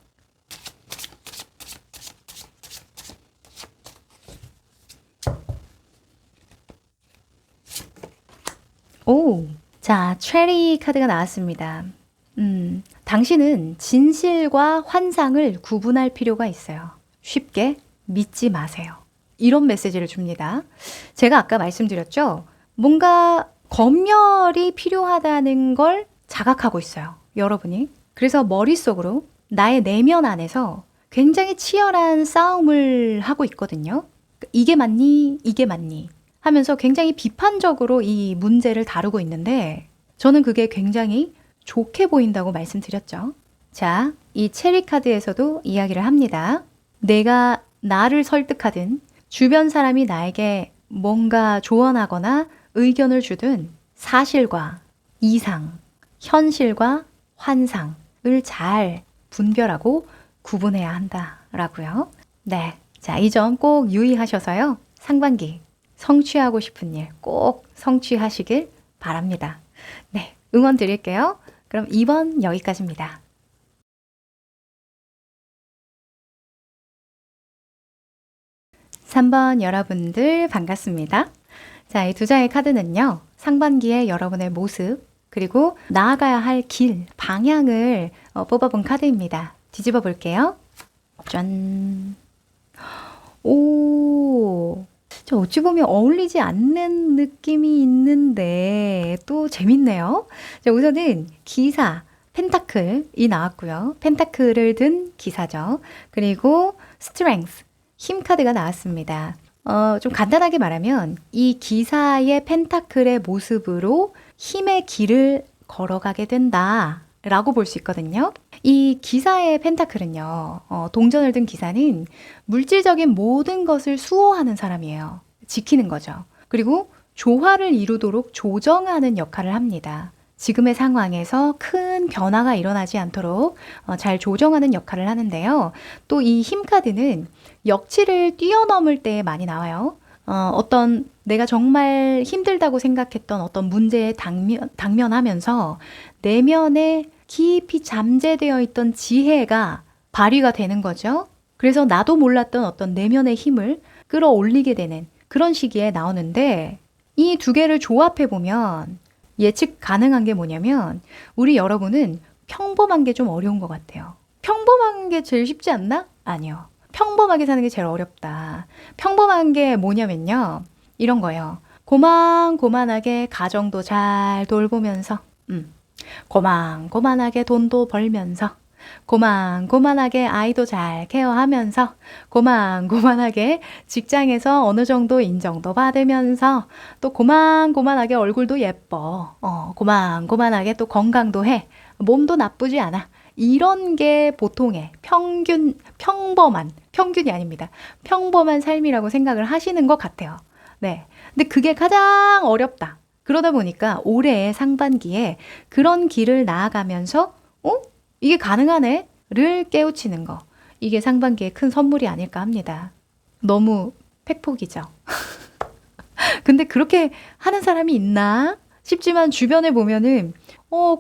오, 자, 체리 카드가 나왔습니다. 당신은 진실과 환상을 구분할 필요가 있어요. 쉽게 믿지 마세요. 이런 메시지를 줍니다. 제가 아까 말씀드렸죠? 뭔가 검열이 필요하다는 걸 자각하고 있어요. 여러분이. 그래서 머릿속으로 나의 내면 안에서 굉장히 치열한 싸움을 하고 있거든요. 이게 맞니? 이게 맞니? 하면서 굉장히 비판적으로 이 문제를 다루고 있는데 저는 그게 굉장히 좋게 보인다고 말씀드렸죠. 자, 이 체리 카드에서도 이야기를 합니다. 내가 나를 설득하든 주변 사람이 나에게 뭔가 조언하거나 의견을 주든 사실과 이상, 현실과 환상을 잘 분별하고 구분해야 한다라고요. 네, 자, 이 점 꼭 유의하셔서요. 상반기 성취하고 싶은 일 꼭 성취하시길 바랍니다. 네, 응원 드릴게요. 그럼 2번 여기까지입니다. 3번 여러분들 반갑습니다. 자, 이 두 장의 카드는요. 상반기에 여러분의 모습 그리고 나아가야 할 길, 방향을 뽑아본 카드입니다. 뒤집어 볼게요. 짠. 오. 어찌 보면 어울리지 않는 느낌이 있는데 또 재밌네요. 자, 우선은 기사, 펜타클이 나왔고요. 펜타클을 든 기사죠. 그리고 스트렝스, 힘 카드가 나왔습니다. 좀 간단하게 말하면 이 기사의 펜타클의 모습으로 힘의 길을 걸어가게 된다 라고 볼 수 있거든요. 이 기사의 펜타클은요, 동전을 든 기사는 물질적인 모든 것을 수호하는 사람이에요. 지키는 거죠. 그리고 조화를 이루도록 조정하는 역할을 합니다. 지금의 상황에서 큰 변화가 일어나지 않도록 잘 조정하는 역할을 하는데요. 또 이 힘 카드는 역치를 뛰어넘을 때 많이 나와요. 어떤 내가 정말 힘들다고 생각했던 어떤 문제에 당면하면서 내면에 깊이 잠재되어 있던 지혜가 발휘가 되는 거죠. 그래서 나도 몰랐던 어떤 내면의 힘을 끌어올리게 되는 그런 시기에 나오는데 이 두 개를 조합해 보면 예측 가능한 게 뭐냐면 우리 여러분은 평범한 게 좀 어려운 것 같아요. 평범한 게 제일 쉽지 않나? 아니요. 평범하게 사는 게 제일 어렵다. 평범한 게 뭐냐면요. 이런 거예요. 고만고만하게 가정도 잘 돌보면서 고만고만하게 돈도 벌면서 고만고만하게 아이도 잘 케어하면서 고만고만하게 직장에서 어느 정도 인정도 받으면서 또 고만고만하게 얼굴도 예뻐. 고만고만하게 또 건강도 해. 몸도 나쁘지 않아. 이런 게 보통의 평균이 아닙니다. 평범한 삶이라고 생각을 하시는 것 같아요. 네. 근데 그게 가장 어렵다. 그러다 보니까 올해 상반기에 그런 길을 나아가면서, 이게 가능하네? 를 깨우치는 거. 이게 상반기에 큰 선물이 아닐까 합니다. 너무 팩폭이죠. 근데 그렇게 하는 사람이 있나 싶지만 주변에 보면은,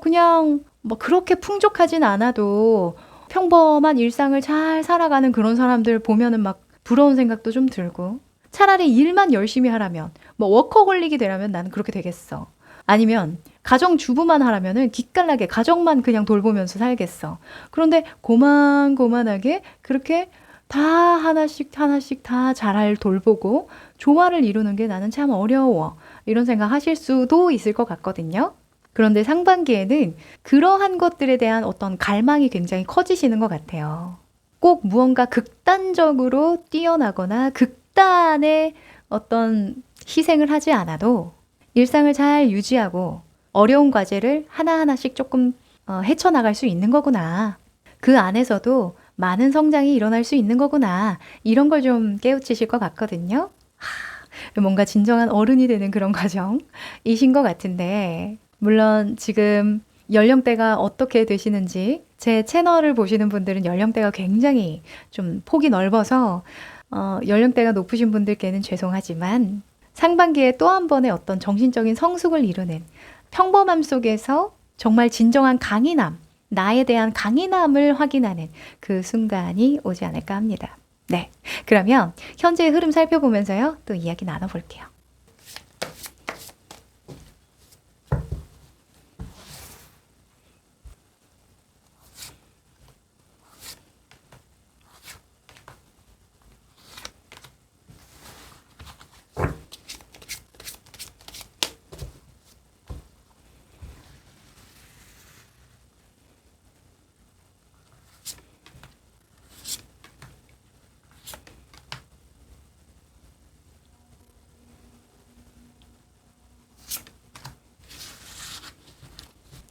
그냥 뭐 그렇게 풍족하진 않아도 평범한 일상을 잘 살아가는 그런 사람들 보면은 막 부러운 생각도 좀 들고 차라리 일만 열심히 하라면 뭐 워커홀릭이 되라면 나는 그렇게 되겠어. 아니면 가정주부만 하라면은 기깔나게 가정만 그냥 돌보면서 살겠어. 그런데 고만고만하게 그렇게 다 하나씩 다 잘 돌보고 조화를 이루는 게 나는 참 어려워. 이런 생각 하실 수도 있을 것 같거든요. 그런데 상반기에는 그러한 것들에 대한 어떤 갈망이 굉장히 커지시는 것 같아요. 꼭 무언가 극단적으로 뛰어나거나 극단의 어떤 희생을 하지 않아도 일상을 잘 유지하고 어려운 과제를 하나하나씩 조금 헤쳐나갈 수 있는 거구나. 그 안에서도 많은 성장이 일어날 수 있는 거구나. 이런 걸 좀 깨우치실 것 같거든요. 뭔가 진정한 어른이 되는 그런 과정이신 것 같은데 물론 지금 연령대가 어떻게 되시는지 제 채널을 보시는 분들은 연령대가 굉장히 좀 폭이 넓어서 연령대가 높으신 분들께는 죄송하지만 상반기에 또 한 번의 어떤 정신적인 성숙을 이루는 평범함 속에서 정말 진정한 강인함, 나에 대한 강인함을 확인하는 그 순간이 오지 않을까 합니다. 네, 그러면 현재의 흐름 살펴보면서요, 또 이야기 나눠볼게요.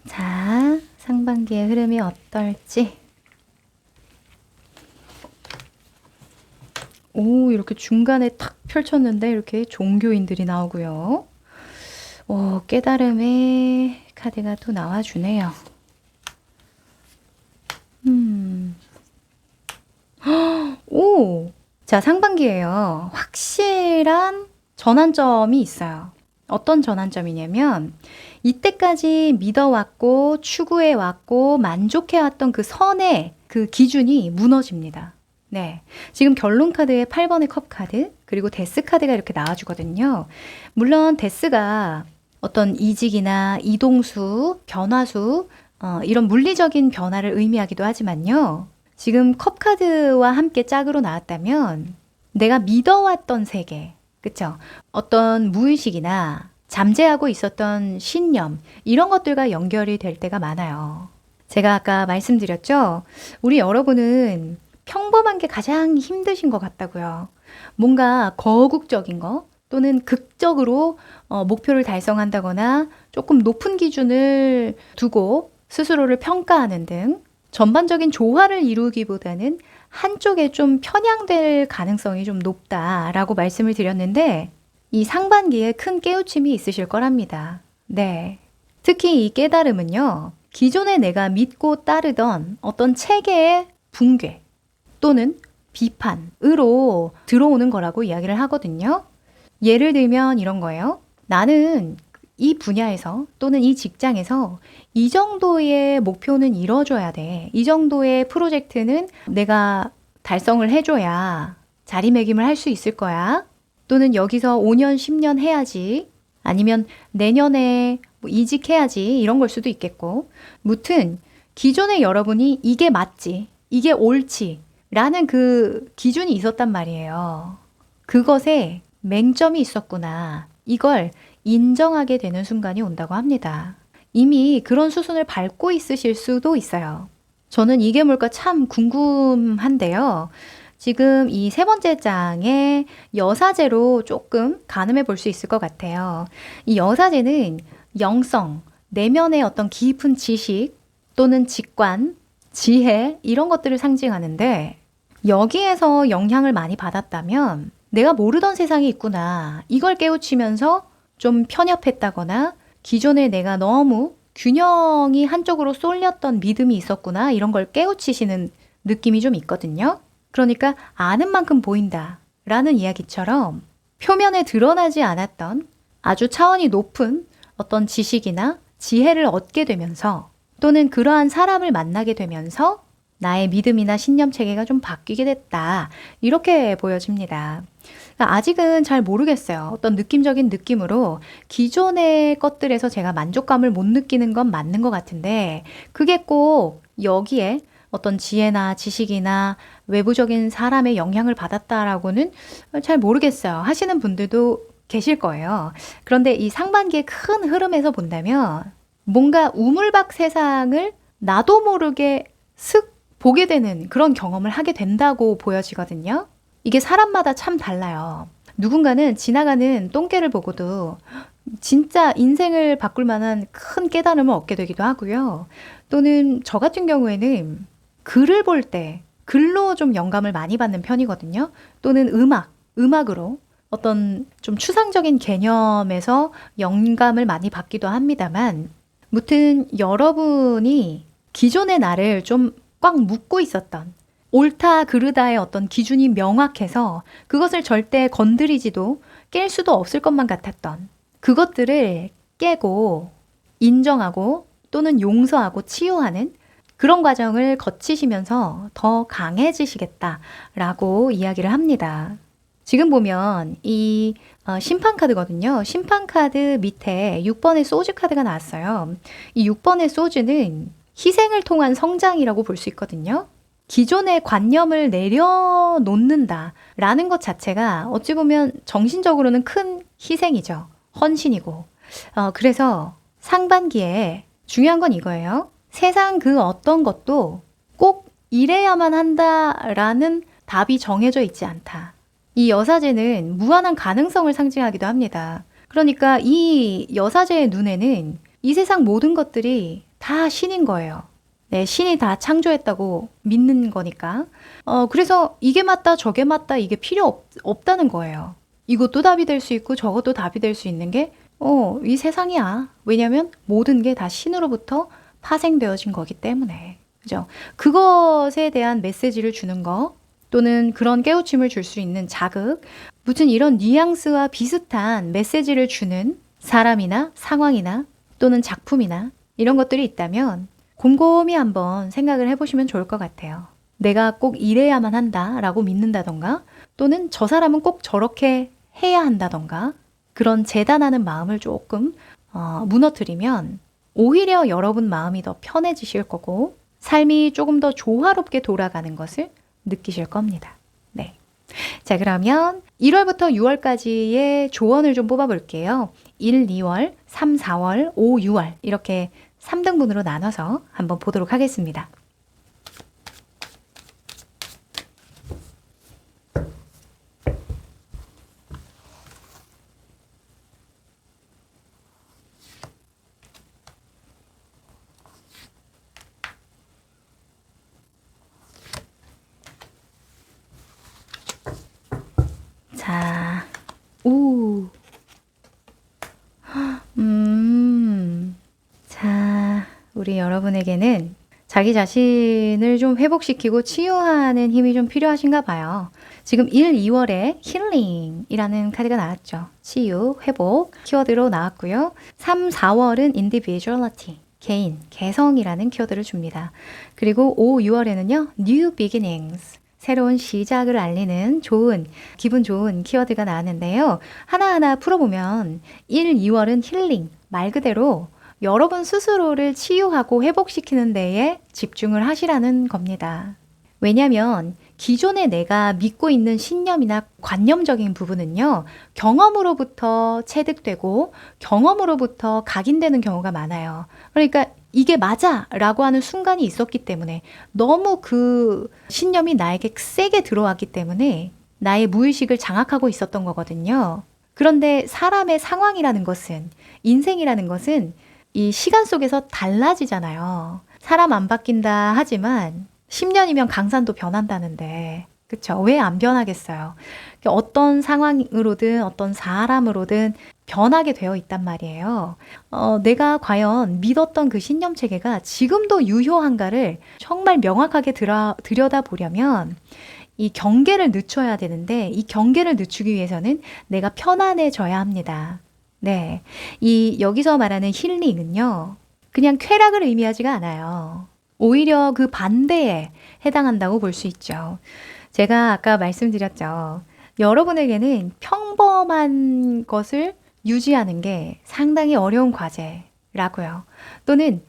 자, 상반기의 흐름이 어떨지. 오, 이렇게 중간에 탁 펼쳤는데 이렇게 종교인들이 나오고요. 깨달음의 카드가 또 나와주네요. 오! 자, 상반기에요. 확실한 전환점이 있어요. 어떤 전환점이냐면, 이때까지 믿어왔고, 추구해왔고, 만족해왔던 그 선의 그 기준이 무너집니다. 네. 지금 결론 카드에 8번의 컵 카드, 그리고 데스 카드가 이렇게 나와주거든요. 물론 데스가 어떤 이직이나 이동수, 변화수, 이런 물리적인 변화를 의미하기도 하지만요. 지금 컵 카드와 함께 짝으로 나왔다면 내가 믿어왔던 세계, 그쵸? 어떤 무의식이나 잠재하고 있었던 신념, 이런 것들과 연결이 될 때가 많아요. 제가 아까 말씀드렸죠? 우리 여러분은 평범한 게 가장 힘드신 것 같다고요. 뭔가 거국적인 거 또는 극적으로 목표를 달성한다거나 조금 높은 기준을 두고 스스로를 평가하는 등 전반적인 조화를 이루기보다는 한쪽에 좀 편향될 가능성이 좀 높다라고 말씀을 드렸는데 이 상반기에 큰 깨우침이 있으실 거랍니다. 네. 특히 이 깨달음은요. 기존에 내가 믿고 따르던 어떤 체계의 붕괴 또는 비판으로 들어오는 거라고 이야기를 하거든요. 예를 들면 이런 거예요. 나는 이 분야에서 또는 이 직장에서 이 정도의 목표는 이뤄줘야 돼. 이 정도의 프로젝트는 내가 달성을 해줘야 자리매김을 할 수 있을 거야. 또는 여기서 5년, 10년 해야지. 아니면 내년에 뭐 이직해야지. 이런 걸 수도 있겠고. 무튼 기존에 여러분이 이게 맞지, 이게 옳지 라는 그 기준이 있었단 말이에요. 그것에 맹점이 있었구나. 이걸 인정하게 되는 순간이 온다고 합니다. 이미 그런 수순을 밟고 있으실 수도 있어요. 저는 이게 뭘까 참 궁금한데요. 지금 이 세 번째 장의 여사제로 조금 가늠해 볼 수 있을 것 같아요. 이 여사제는 영성, 내면의 어떤 깊은 지식 또는 직관, 지혜 이런 것들을 상징하는데 여기에서 영향을 많이 받았다면 내가 모르던 세상이 있구나. 이걸 깨우치면서 좀 편협했다거나 기존에 내가 너무 균형이 한쪽으로 쏠렸던 믿음이 있었구나. 이런 걸 깨우치시는 느낌이 좀 있거든요. 그러니까 아는 만큼 보인다 라는 이야기처럼 표면에 드러나지 않았던 아주 차원이 높은 어떤 지식이나 지혜를 얻게 되면서 또는 그러한 사람을 만나게 되면서 나의 믿음이나 신념 체계가 좀 바뀌게 됐다. 이렇게 보여집니다. 그러니까 아직은 잘 모르겠어요. 어떤 느낌적인 느낌으로 기존의 것들에서 제가 만족감을 못 느끼는 건 맞는 것 같은데 그게 꼭 여기에 어떤 지혜나 지식이나 외부적인 사람의 영향을 받았다라고는 잘 모르겠어요. 하시는 분들도 계실 거예요. 그런데 이 상반기의 큰 흐름에서 본다면 뭔가 우물박 세상을 나도 모르게 슥 보게 되는 그런 경험을 하게 된다고 보여지거든요. 이게 사람마다 참 달라요. 누군가는 지나가는 똥개를 보고도 진짜 인생을 바꿀 만한 큰 깨달음을 얻게 되기도 하고요. 또는 저 같은 경우에는 글을 볼 때 글로 좀 영감을 많이 받는 편이거든요. 또는 음악으로 어떤 좀 추상적인 개념에서 영감을 많이 받기도 합니다만 무튼 여러분이 기존의 나를 좀 꽉 묶고 있었던 옳다 그르다의 어떤 기준이 명확해서 그것을 절대 건드리지도 깰 수도 없을 것만 같았던 그것들을 깨고 인정하고 또는 용서하고 치유하는 그런 과정을 거치시면서 더 강해지시겠다라고 이야기를 합니다. 지금 보면 이 심판 카드거든요. 심판 카드 밑에 6번의 소주 카드가 나왔어요. 이 6번의 소주는 희생을 통한 성장이라고 볼 수 있거든요. 기존의 관념을 내려놓는다라는 것 자체가 어찌 보면 정신적으로는 큰 희생이죠. 헌신이고. 그래서 상반기에 중요한 건 이거예요. 세상 그 어떤 것도 꼭 이래야만 한다라는 답이 정해져 있지 않다. 이 여사제는 무한한 가능성을 상징하기도 합니다. 그러니까 이 여사제의 눈에는 이 세상 모든 것들이 다 신인 거예요. 네, 신이 다 창조했다고 믿는 거니까. 그래서 이게 맞다, 저게 맞다, 이게 필요 없다는 거예요. 이것도 답이 될 수 있고 저것도 답이 될 수 있는 게 이 세상이야. 왜냐면 모든 게 다 신으로부터 파생되어진 거기 때문에. 그죠? 그것에 대한 메시지를 주는 거 또는 그런 깨우침을 줄 수 있는 자극, 무튼 이런 뉘앙스와 비슷한 메시지를 주는 사람이나 상황이나 또는 작품이나 이런 것들이 있다면 곰곰이 한번 생각을 해보시면 좋을 것 같아요. 내가 꼭 이래야만 한다라고 믿는다던가 또는 저 사람은 꼭 저렇게 해야 한다던가 그런 재단하는 마음을 조금 무너뜨리면 오히려 여러분 마음이 더 편해지실 거고 삶이 조금 더 조화롭게 돌아가는 것을 느끼실 겁니다. 네. 자, 그러면 1월부터 6월까지의 조언을 좀 뽑아볼게요. 1, 2월, 3, 4월, 5, 6월 이렇게 3등분으로 나눠서 한번 보도록 하겠습니다. 자, 자, 우리 여러분에게는 자기 자신을 좀 회복시키고 치유하는 힘이 좀 필요하신가 봐요. 지금 1, 2월에 힐링이라는 카드가 나왔죠. 치유, 회복 키워드로 나왔고요. 3, 4월은 individuality, 개인, 개성이라는 키워드를 줍니다. 그리고 5, 6월에는요. new beginnings, 새로운 시작을 알리는 좋은, 기분 좋은 키워드가 나왔는데요. 하나하나 풀어보면 1, 2월은 힐링, 말 그대로 여러분 스스로를 치유하고 회복시키는 데에 집중을 하시라는 겁니다. 왜냐하면 기존에 내가 믿고 있는 신념이나 관념적인 부분은요. 경험으로부터 체득되고 경험으로부터 각인되는 경우가 많아요. 그러니까 이게 맞아 라고 하는 순간이 있었기 때문에 너무 그 신념이 나에게 세게 들어왔기 때문에 나의 무의식을 장악하고 있었던 거거든요. 그런데 사람의 상황이라는 것은, 인생이라는 것은 이 시간 속에서 달라지잖아요. 사람 안 바뀐다 하지만 10년이면 강산도 변한다는데 그쵸? 왜 안 변하겠어요? 어떤 상황으로든 어떤 사람으로든 변하게 되어 있단 말이에요. 내가 과연 믿었던 그 신념 체계가 지금도 유효한가를 정말 명확하게 들여다보려면 이 경계를 늦춰야 되는데 이 경계를 늦추기 위해서는 내가 편안해져야 합니다. 네, 여기서 말하는 힐링은요. 그냥 쾌락을 의미하지가 않아요. 오히려 그 반대에 해당한다고 볼 수 있죠. 제가 아까 말씀드렸죠. 여러분에게는 평범한 것을 유지하는 게 상당히 어려운 과제라고요. 또는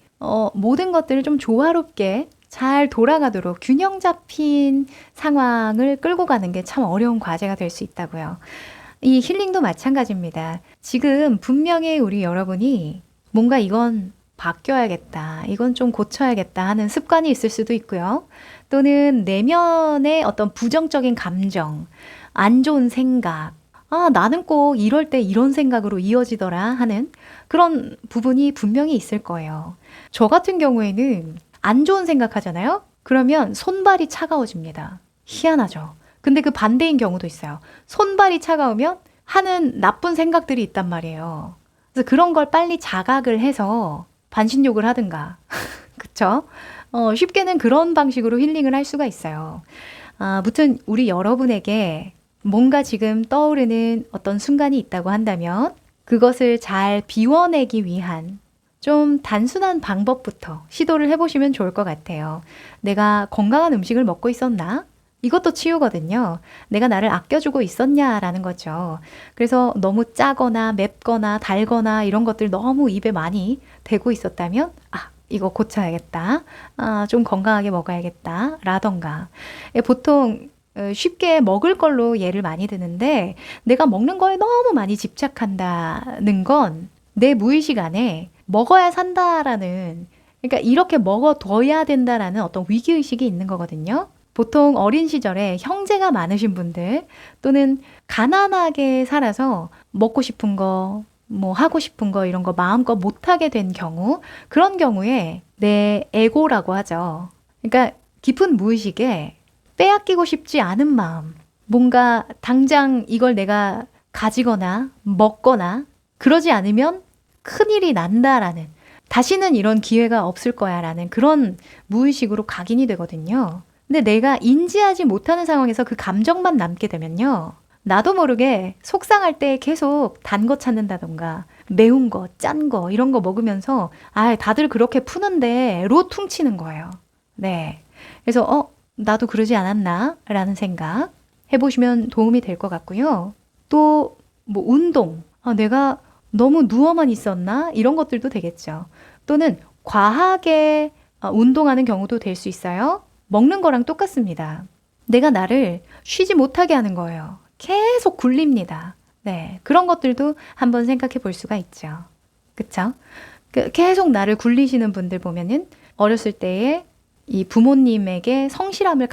모든 것들을 좀 조화롭게 잘 돌아가도록 균형 잡힌 상황을 끌고 가는 게 참 어려운 과제가 될 수 있다고요. 이 힐링도 마찬가지입니다. 지금 분명히 우리 여러분이 뭔가 이건 바뀌어야겠다, 이건 좀 고쳐야겠다 하는 습관이 있을 수도 있고요. 또는 내면의 어떤 부정적인 감정, 안 좋은 생각, 나는 꼭 이럴 때 이런 생각으로 이어지더라 하는 그런 부분이 분명히 있을 거예요. 저 같은 경우에는 안 좋은 생각 하잖아요? 그러면 손발이 차가워집니다. 희한하죠? 근데 그 반대인 경우도 있어요. 손발이 차가우면 하는 나쁜 생각들이 있단 말이에요. 그래서 그런 걸 빨리 자각을 해서 반신욕을 하든가. 그쵸? 쉽게는 그런 방식으로 힐링을 할 수가 있어요. 무튼 우리 여러분에게 뭔가 지금 떠오르는 어떤 순간이 있다고 한다면 그것을 잘 비워내기 위한 좀 단순한 방법부터 시도를 해보시면 좋을 것 같아요. 내가 건강한 음식을 먹고 있었나? 이것도 치유거든요. 내가 나를 아껴주고 있었냐라는 거죠. 그래서 너무 짜거나 맵거나 달거나 이런 것들 너무 입에 많이 대고 있었다면, 이거 고쳐야겠다. 좀 건강하게 먹어야겠다. 라던가. 보통 쉽게 먹을 걸로 예를 많이 드는데, 내가 먹는 거에 너무 많이 집착한다는 건 내 무의식 안에 먹어야 산다라는, 그러니까 이렇게 먹어둬야 된다라는 어떤 위기의식이 있는 거거든요. 보통 어린 시절에 형제가 많으신 분들 또는 가난하게 살아서 먹고 싶은 거, 뭐 하고 싶은 거 이런 거 마음껏 못하게 된 경우, 그런 경우에 내 에고라고 하죠. 그러니까 깊은 무의식에 빼앗기고 싶지 않은 마음, 뭔가 당장 이걸 내가 가지거나 먹거나 그러지 않으면 큰일이 난다라는, 다시는 이런 기회가 없을 거야라는 그런 무의식으로 각인이 되거든요. 근데 내가 인지하지 못하는 상황에서 그 감정만 남게 되면요, 나도 모르게 속상할 때 계속 단 거 찾는다던가 매운 거, 짠 거 이런 거 먹으면서 다들 그렇게 푸는데 로 퉁치는 거예요. 네. 그래서 나도 그러지 않았나? 라는 생각 해보시면 도움이 될 것 같고요. 또 뭐 운동, 내가 너무 누워만 있었나? 이런 것들도 되겠죠. 또는 과하게 운동하는 경우도 될 수 있어요. 먹는 거랑 똑같습니다. 내가 나를 쉬지 못하게 하는 거예요. 계속 굴립니다. 네, 그런 것들도 한번 생각해 볼 수가 있죠. 그쵸? 계속 나를 굴리시는 분들 보면은 어렸을 때에 이 부모님에게 성실함을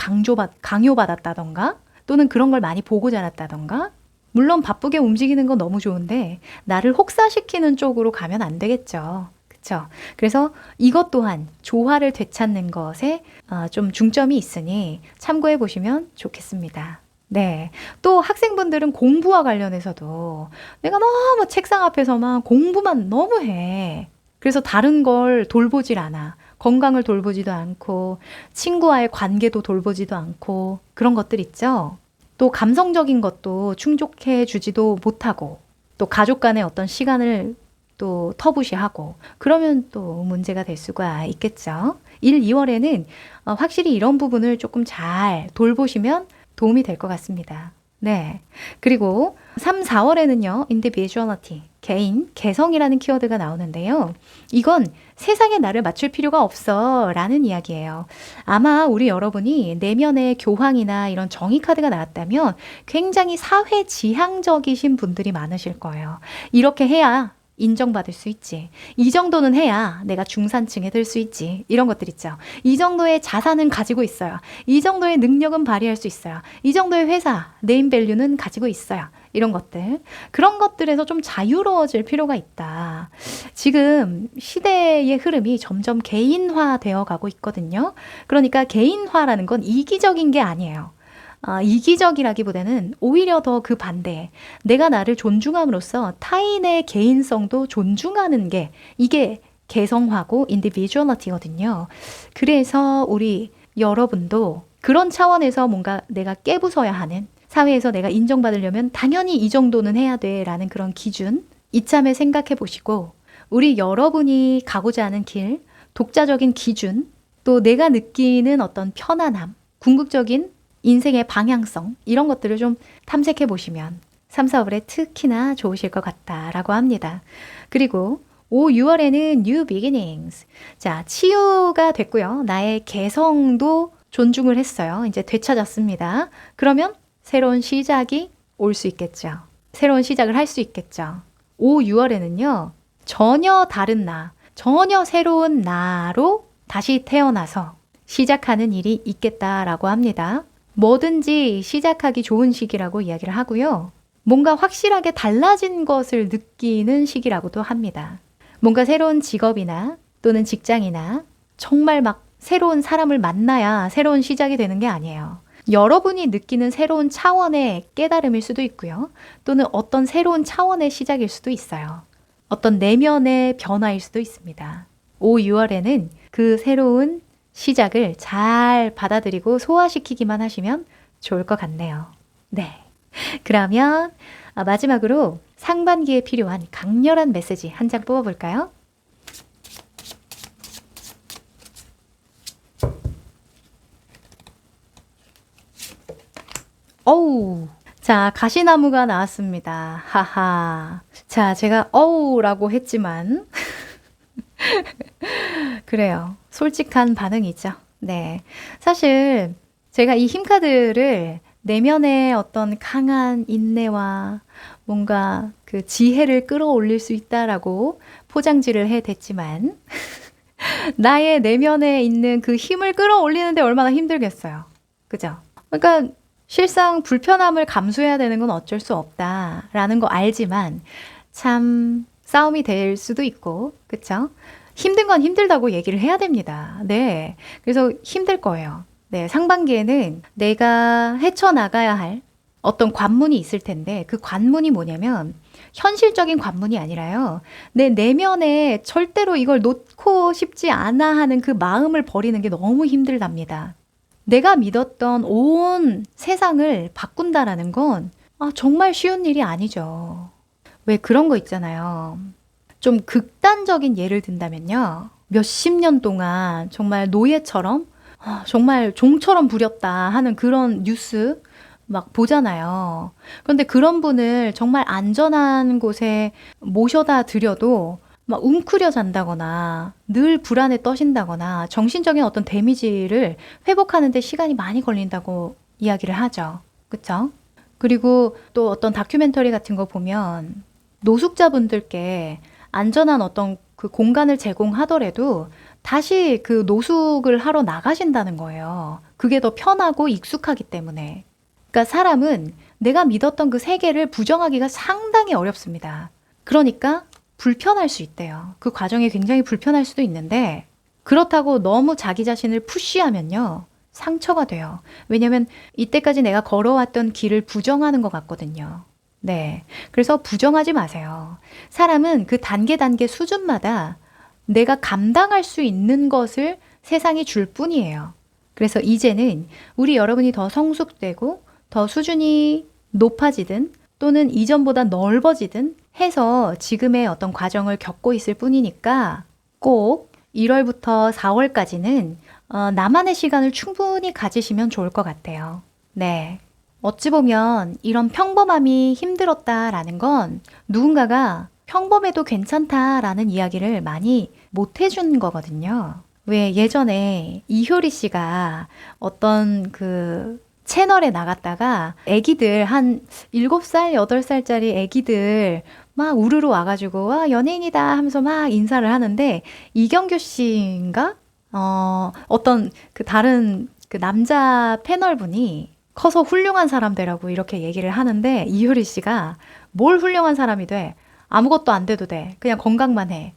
강요받았다던가 또는 그런 걸 많이 보고 자랐다던가, 물론 바쁘게 움직이는 건 너무 좋은데 나를 혹사시키는 쪽으로 가면 안 되겠죠. 그쵸? 그래서 이것 또한 조화를 되찾는 것에 좀 중점이 있으니 참고해 보시면 좋겠습니다. 네. 또 학생분들은 공부와 관련해서도 내가 너무 책상 앞에서만 공부만 너무 해. 그래서 다른 걸 돌보질 않아. 건강을 돌보지도 않고 친구와의 관계도 돌보지도 않고 그런 것들 있죠. 또 감성적인 것도 충족해 주지도 못하고 또 가족 간의 어떤 시간을 또 터부시하고 그러면 또 문제가 될 수가 있겠죠. 1, 2월에는 확실히 이런 부분을 조금 잘 돌보시면 도움이 될 것 같습니다. 네. 그리고 3, 4월에는요, individuality, 개인, 개성이라는 키워드가 나오는데요. 이건 세상에 나를 맞출 필요가 없어 라는 이야기예요. 아마 우리 여러분이 내면의 교황이나 이런 정의 카드가 나왔다면 굉장히 사회 지향적이신 분들이 많으실 거예요. 이렇게 해야 인정받을 수 있지. 이 정도는 해야 내가 중산층에 들 수 있지. 이런 것들 있죠. 이 정도의 자산은 가지고 있어요. 이 정도의 능력은 발휘할 수 있어요. 이 정도의 회사, 네임밸류는 가지고 있어요. 이런 것들. 그런 것들에서 좀 자유로워질 필요가 있다. 지금 시대의 흐름이 점점 개인화되어 가고 있거든요. 그러니까 개인화라는 건 이기적인 게 아니에요. 이기적이라기보다는 오히려 더 그 반대. 내가 나를 존중함으로써 타인의 개인성도 존중하는 게 이게 개성화고 인디비주얼리티거든요. 그래서 우리 여러분도 그런 차원에서 뭔가 내가 깨부숴야 하는, 사회에서 내가 인정받으려면 당연히 이 정도는 해야 돼 라는 그런 기준 이참에 생각해 보시고, 우리 여러분이 가고자 하는 길, 독자적인 기준, 또 내가 느끼는 어떤 편안함, 궁극적인 인생의 방향성, 이런 것들을 좀 탐색해 보시면 3, 4월에 특히나 좋으실 것 같다라고 합니다. 그리고 5, 6월에는 New Beginnings. 자, 치유가 됐고요. 나의 개성도 존중을 했어요. 이제 되찾았습니다. 그러면 새로운 시작이 올 수 있겠죠. 새로운 시작을 할 수 있겠죠. 5, 6월에는요. 전혀 다른 나, 전혀 새로운 나로 다시 태어나서 시작하는 일이 있겠다라고 합니다. 뭐든지 시작하기 좋은 시기라고 이야기를 하고요. 뭔가 확실하게 달라진 것을 느끼는 시기라고도 합니다. 뭔가 새로운 직업이나 또는 직장이나 정말 막 새로운 사람을 만나야 새로운 시작이 되는 게 아니에요. 여러분이 느끼는 새로운 차원의 깨달음일 수도 있고요. 또는 어떤 새로운 차원의 시작일 수도 있어요. 어떤 내면의 변화일 수도 있습니다. 5, 6월에는 그 새로운 시작을 잘 받아들이고 소화시키기만 하시면 좋을 것 같네요. 네. 그러면 마지막으로 상반기에 필요한 강렬한 메시지 한 장 뽑아볼까요? 어우. 자, 가시나무가 나왔습니다. 하하. 자, 제가 어우라고 했지만 그래요. 솔직한 반응이죠. 네. 사실 제가 이 힘카드를 내면의 어떤 강한 인내와 뭔가 그 지혜를 끌어올릴 수 있다라고 포장지를 해댔지만 나의 내면에 있는 그 힘을 끌어올리는데 얼마나 힘들겠어요. 그죠? 그러니까 실상 불편함을 감수해야 되는 건 어쩔 수 없다라는 거 알지만 참 싸움이 될 수도 있고, 그쵸? 힘든 건 힘들다고 얘기를 해야 됩니다. 네. 그래서 힘들 거예요. 네. 상반기에는 내가 헤쳐나가야 할 어떤 관문이 있을 텐데 그 관문이 뭐냐면 현실적인 관문이 아니라요. 내 내면에 절대로 이걸 놓고 싶지 않아 하는 그 마음을 버리는 게 너무 힘들답니다. 내가 믿었던 온 세상을 바꾼다라는 건 정말 쉬운 일이 아니죠. 왜 그런 거 있잖아요. 좀 극단적인 예를 든다면요. 몇십 년 동안 정말 노예처럼 정말 종처럼 부렸다 하는 그런 뉴스 막 보잖아요. 그런데 그런 분을 정말 안전한 곳에 모셔다 드려도 막 웅크려 잔다거나 늘 불안에 떠신다거나 정신적인 어떤 데미지를 회복하는 데 시간이 많이 걸린다고 이야기를 하죠. 그쵸? 그리고 또 어떤 다큐멘터리 같은 거 보면 노숙자분들께 안전한 어떤 그 공간을 제공하더라도 다시 그 노숙을 하러 나가신다는 거예요. 그게 더 편하고 익숙하기 때문에. 그러니까 사람은 내가 믿었던 그 세계를 부정하기가 상당히 어렵습니다. 그러니까 불편할 수 있대요. 그 과정이 굉장히 불편할 수도 있는데 그렇다고 너무 자기 자신을 푸시하면요. 상처가 돼요. 왜냐면 이때까지 내가 걸어왔던 길을 부정하는 것 같거든요. 네. 그래서 부정하지 마세요. 사람은 그 단계 수준마다 내가 감당할 수 있는 것을 세상이 줄 뿐이에요. 그래서 이제는 우리 여러분이 더 성숙되고 더 수준이 높아지든 또는 이전보다 넓어지든 해서 지금의 어떤 과정을 겪고 있을 뿐이니까 꼭 1월부터 4월까지는 나만의 시간을 충분히 가지시면 좋을 것 같아요. 네. 어찌 보면 이런 평범함이 힘들었다라는 건 누군가가 평범해도 괜찮다라는 이야기를 많이 못 해준 거거든요. 왜 예전에 이효리 씨가 어떤 그 채널에 나갔다가 애기들 한 7살, 8살짜리 애기들 막 우르르 와가지고 와 연예인이다 하면서 막 인사를 하는데 이경규 씨인가? 어떤 그 다른 그 남자 패널분이 커서 훌륭한 사람 되라고 이렇게 얘기를 하는데 이효리 씨가 뭘 훌륭한 사람이 돼? 아무것도 안 돼도 돼. 그냥 건강만 해.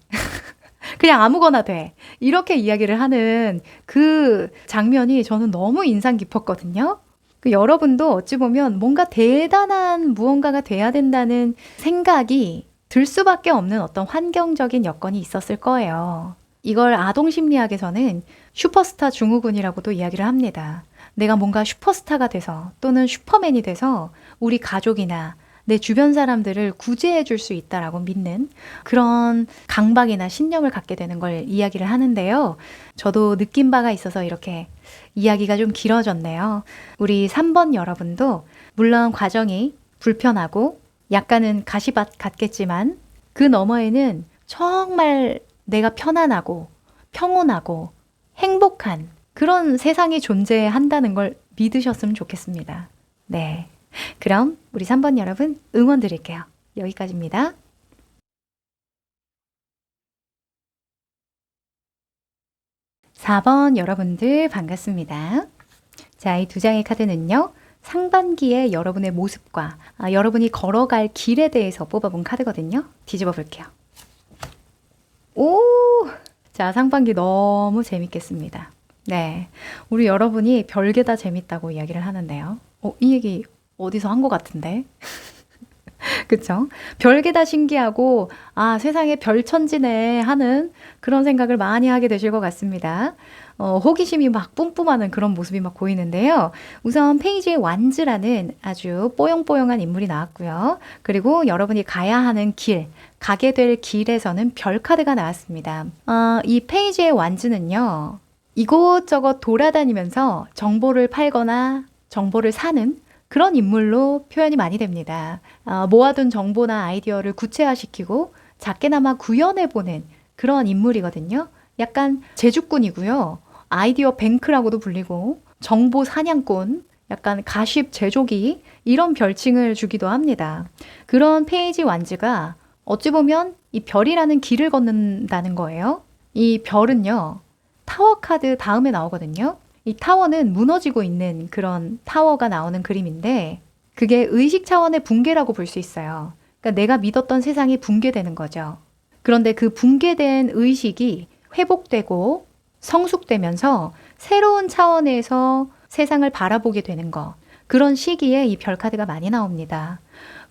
그냥 아무거나 돼. 이렇게 이야기를 하는 그 장면이 저는 너무 인상 깊었거든요. 그 여러분도 어찌 보면 뭔가 대단한 무언가가 돼야 된다는 생각이 들 수밖에 없는 어떤 환경적인 여건이 있었을 거예요. 이걸 아동심리학에서는 슈퍼스타 증후군이라고도 이야기를 합니다. 내가 뭔가 슈퍼스타가 돼서 또는 슈퍼맨이 돼서 우리 가족이나 내 주변 사람들을 구제해 줄 수 있다라고 믿는 그런 강박이나 신념을 갖게 되는 걸 이야기를 하는데요. 저도 느낀 바가 있어서 이렇게 이야기가 좀 길어졌네요. 우리 3번 여러분도 물론 과정이 불편하고 약간은 가시밭 같겠지만 그 너머에는 정말 내가 편안하고 평온하고 행복한 그런 세상이 존재한다는 걸 믿으셨으면 좋겠습니다. 네. 그럼 우리 3번 여러분 응원 드릴게요. 여기까지입니다. 4번 여러분들 반갑습니다. 자, 이 두 장의 카드는요. 상반기에 여러분의 모습과 여러분이 걸어갈 길에 대해서 뽑아본 카드거든요. 뒤집어 볼게요. 오! 자, 상반기 너무 재밌겠습니다. 네. 우리 여러분이 별게 다 재밌다고 이야기를 하는데요. 이 얘기 어디서 한 것 같은데? 그쵸? 별게 다 신기하고, 세상에 별천지네 하는 그런 생각을 많이 하게 되실 것 같습니다. 호기심이 막 뿜뿜하는 그런 모습이 막 보이는데요. 우선 페이지에 완즈라는 아주 뽀용뽀용한 인물이 나왔고요. 그리고 여러분이 가야 하는 길, 가게 될 길에서는 별 카드가 나왔습니다. 이 페이지의 완즈는요. 이곳저곳 돌아다니면서 정보를 팔거나 정보를 사는 그런 인물로 표현이 많이 됩니다. 모아둔 정보나 아이디어를 구체화시키고 작게나마 구현해보는 그런 인물이거든요. 약간 제주꾼이고요. 아이디어 뱅크라고도 불리고 정보 사냥꾼, 약간 가십 제조기 이런 별칭을 주기도 합니다. 그런 페이지 완즈가 어찌 보면 이 별이라는 길을 걷는다는 거예요. 이 별은요, 타워 카드 다음에 나오거든요. 이 타워는 무너지고 있는 그런 타워가 나오는 그림인데 그게 의식 차원의 붕괴라고 볼 수 있어요. 그러니까 내가 믿었던 세상이 붕괴되는 거죠. 그런데 그 붕괴된 의식이 회복되고 성숙되면서 새로운 차원에서 세상을 바라보게 되는 거. 그런 시기에 이 별 카드가 많이 나옵니다.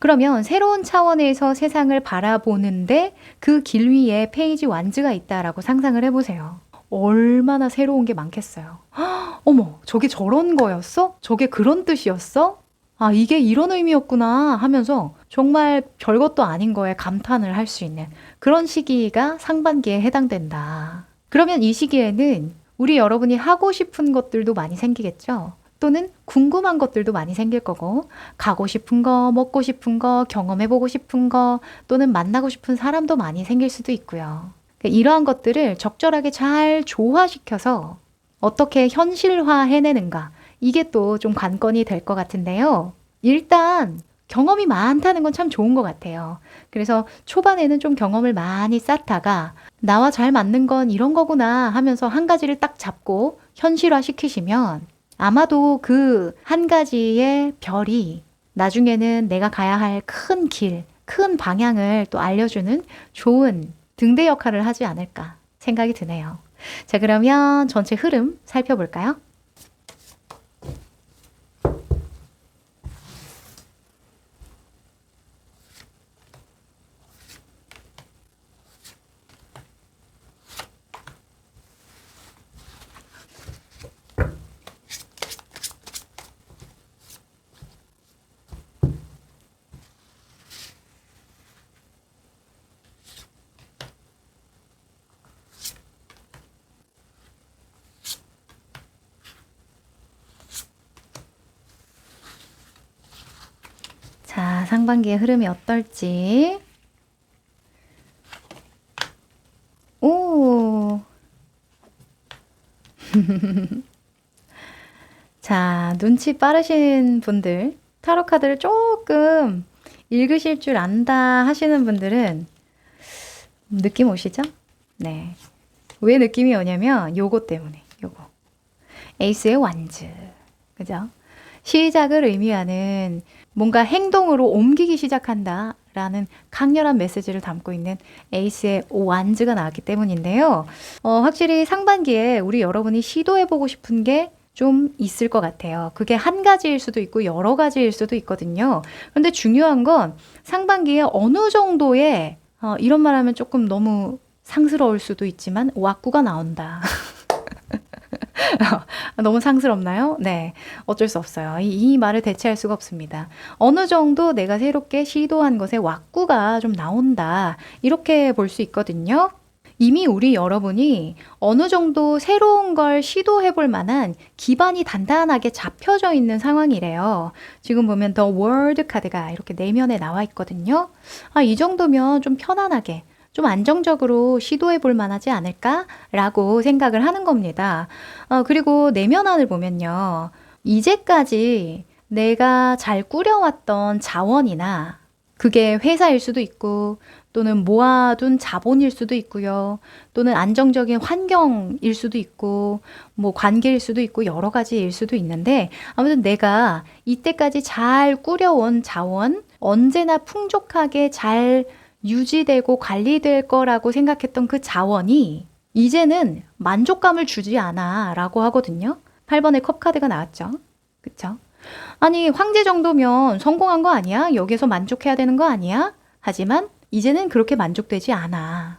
그러면 새로운 차원에서 세상을 바라보는데 그 길 위에 페이지 완즈가 있다라고 상상을 해보세요. 얼마나 새로운 게 많겠어요. 헉, 어머, 저게 저런 거였어? 저게 그런 뜻이었어? 아, 이게 이런 의미였구나 하면서 정말 별것도 아닌 거에 감탄을 할 수 있는 그런 시기가 상반기에 해당된다. 그러면 이 시기에는 우리 여러분이 하고 싶은 것들도 많이 생기겠죠? 또는 궁금한 것들도 많이 생길 거고, 가고 싶은 거, 먹고 싶은 거, 경험해보고 싶은 거, 또는 만나고 싶은 사람도 많이 생길 수도 있고요. 이러한 것들을 적절하게 잘 조화시켜서 어떻게 현실화 해내는가, 이게 또 좀 관건이 될 것 같은데요. 일단 경험이 많다는 건 참 좋은 것 같아요. 그래서 초반에는 좀 경험을 많이 쌓다가 나와 잘 맞는 건 이런 거구나 하면서 한 가지를 딱 잡고 현실화 시키시면 아마도 그 한 가지의 별이 나중에는 내가 가야 할 큰 길, 큰 방향을 또 알려주는 좋은 등대 역할을 하지 않을까 생각이 드네요. 자, 그러면 전체 흐름 살펴볼까요? 자, 상반기의 흐름이 어떨지. 오. 자, 눈치 빠르신 분들, 타로 카드를 조금 읽으실 줄 안다 하시는 분들은 느낌 오시죠? 네. 왜 느낌이 오냐면 요거 때문에, 요거. 에이스의 완즈. 그죠? 시작을 의미하는 뭔가 행동으로 옮기기 시작한다 라는 강렬한 메시지를 담고 있는 에이스의 완즈가 나왔기 때문인데요. 확실히 상반기에 우리 여러분이 시도해보고 싶은 게 좀 있을 것 같아요. 그게 한 가지일 수도 있고 여러 가지일 수도 있거든요. 그런데 중요한 건 상반기에 어느 정도의 이런 말 하면 조금 너무 상스러울 수도 있지만 왁구가 나온다. 너무 상스럽나요? 네. 어쩔 수 없어요. 이 말을 대체할 수가 없습니다. 어느 정도 내가 새롭게 시도한 것에 왁구가 좀 나온다. 이렇게 볼 수 있거든요. 이미 우리 여러분이 어느 정도 새로운 걸 시도해 볼 만한 기반이 단단하게 잡혀져 있는 상황이래요. 지금 보면 더 월드 카드가 이렇게 내면에 나와 있거든요. 이 정도면 좀 편안하게 좀 안정적으로 시도해 볼 만하지 않을까라고 생각을 하는 겁니다. 그리고 내면안을 보면요. 이제까지 내가 잘 꾸려왔던 자원이나 그게 회사일 수도 있고 또는 모아둔 자본일 수도 있고요. 또는 안정적인 환경일 수도 있고 뭐 관계일 수도 있고 여러 가지일 수도 있는데 아무튼 내가 이때까지 잘 꾸려온 자원 언제나 풍족하게 잘 유지되고 관리될 거라고 생각했던 그 자원이 이제는 만족감을 주지 않아 라고 하거든요. 8번의 컵 카드가 나왔죠. 그쵸? 아니 황제 정도면 성공한 거 아니야? 여기서 만족해야 되는 거 아니야? 하지만 이제는 그렇게 만족되지 않아.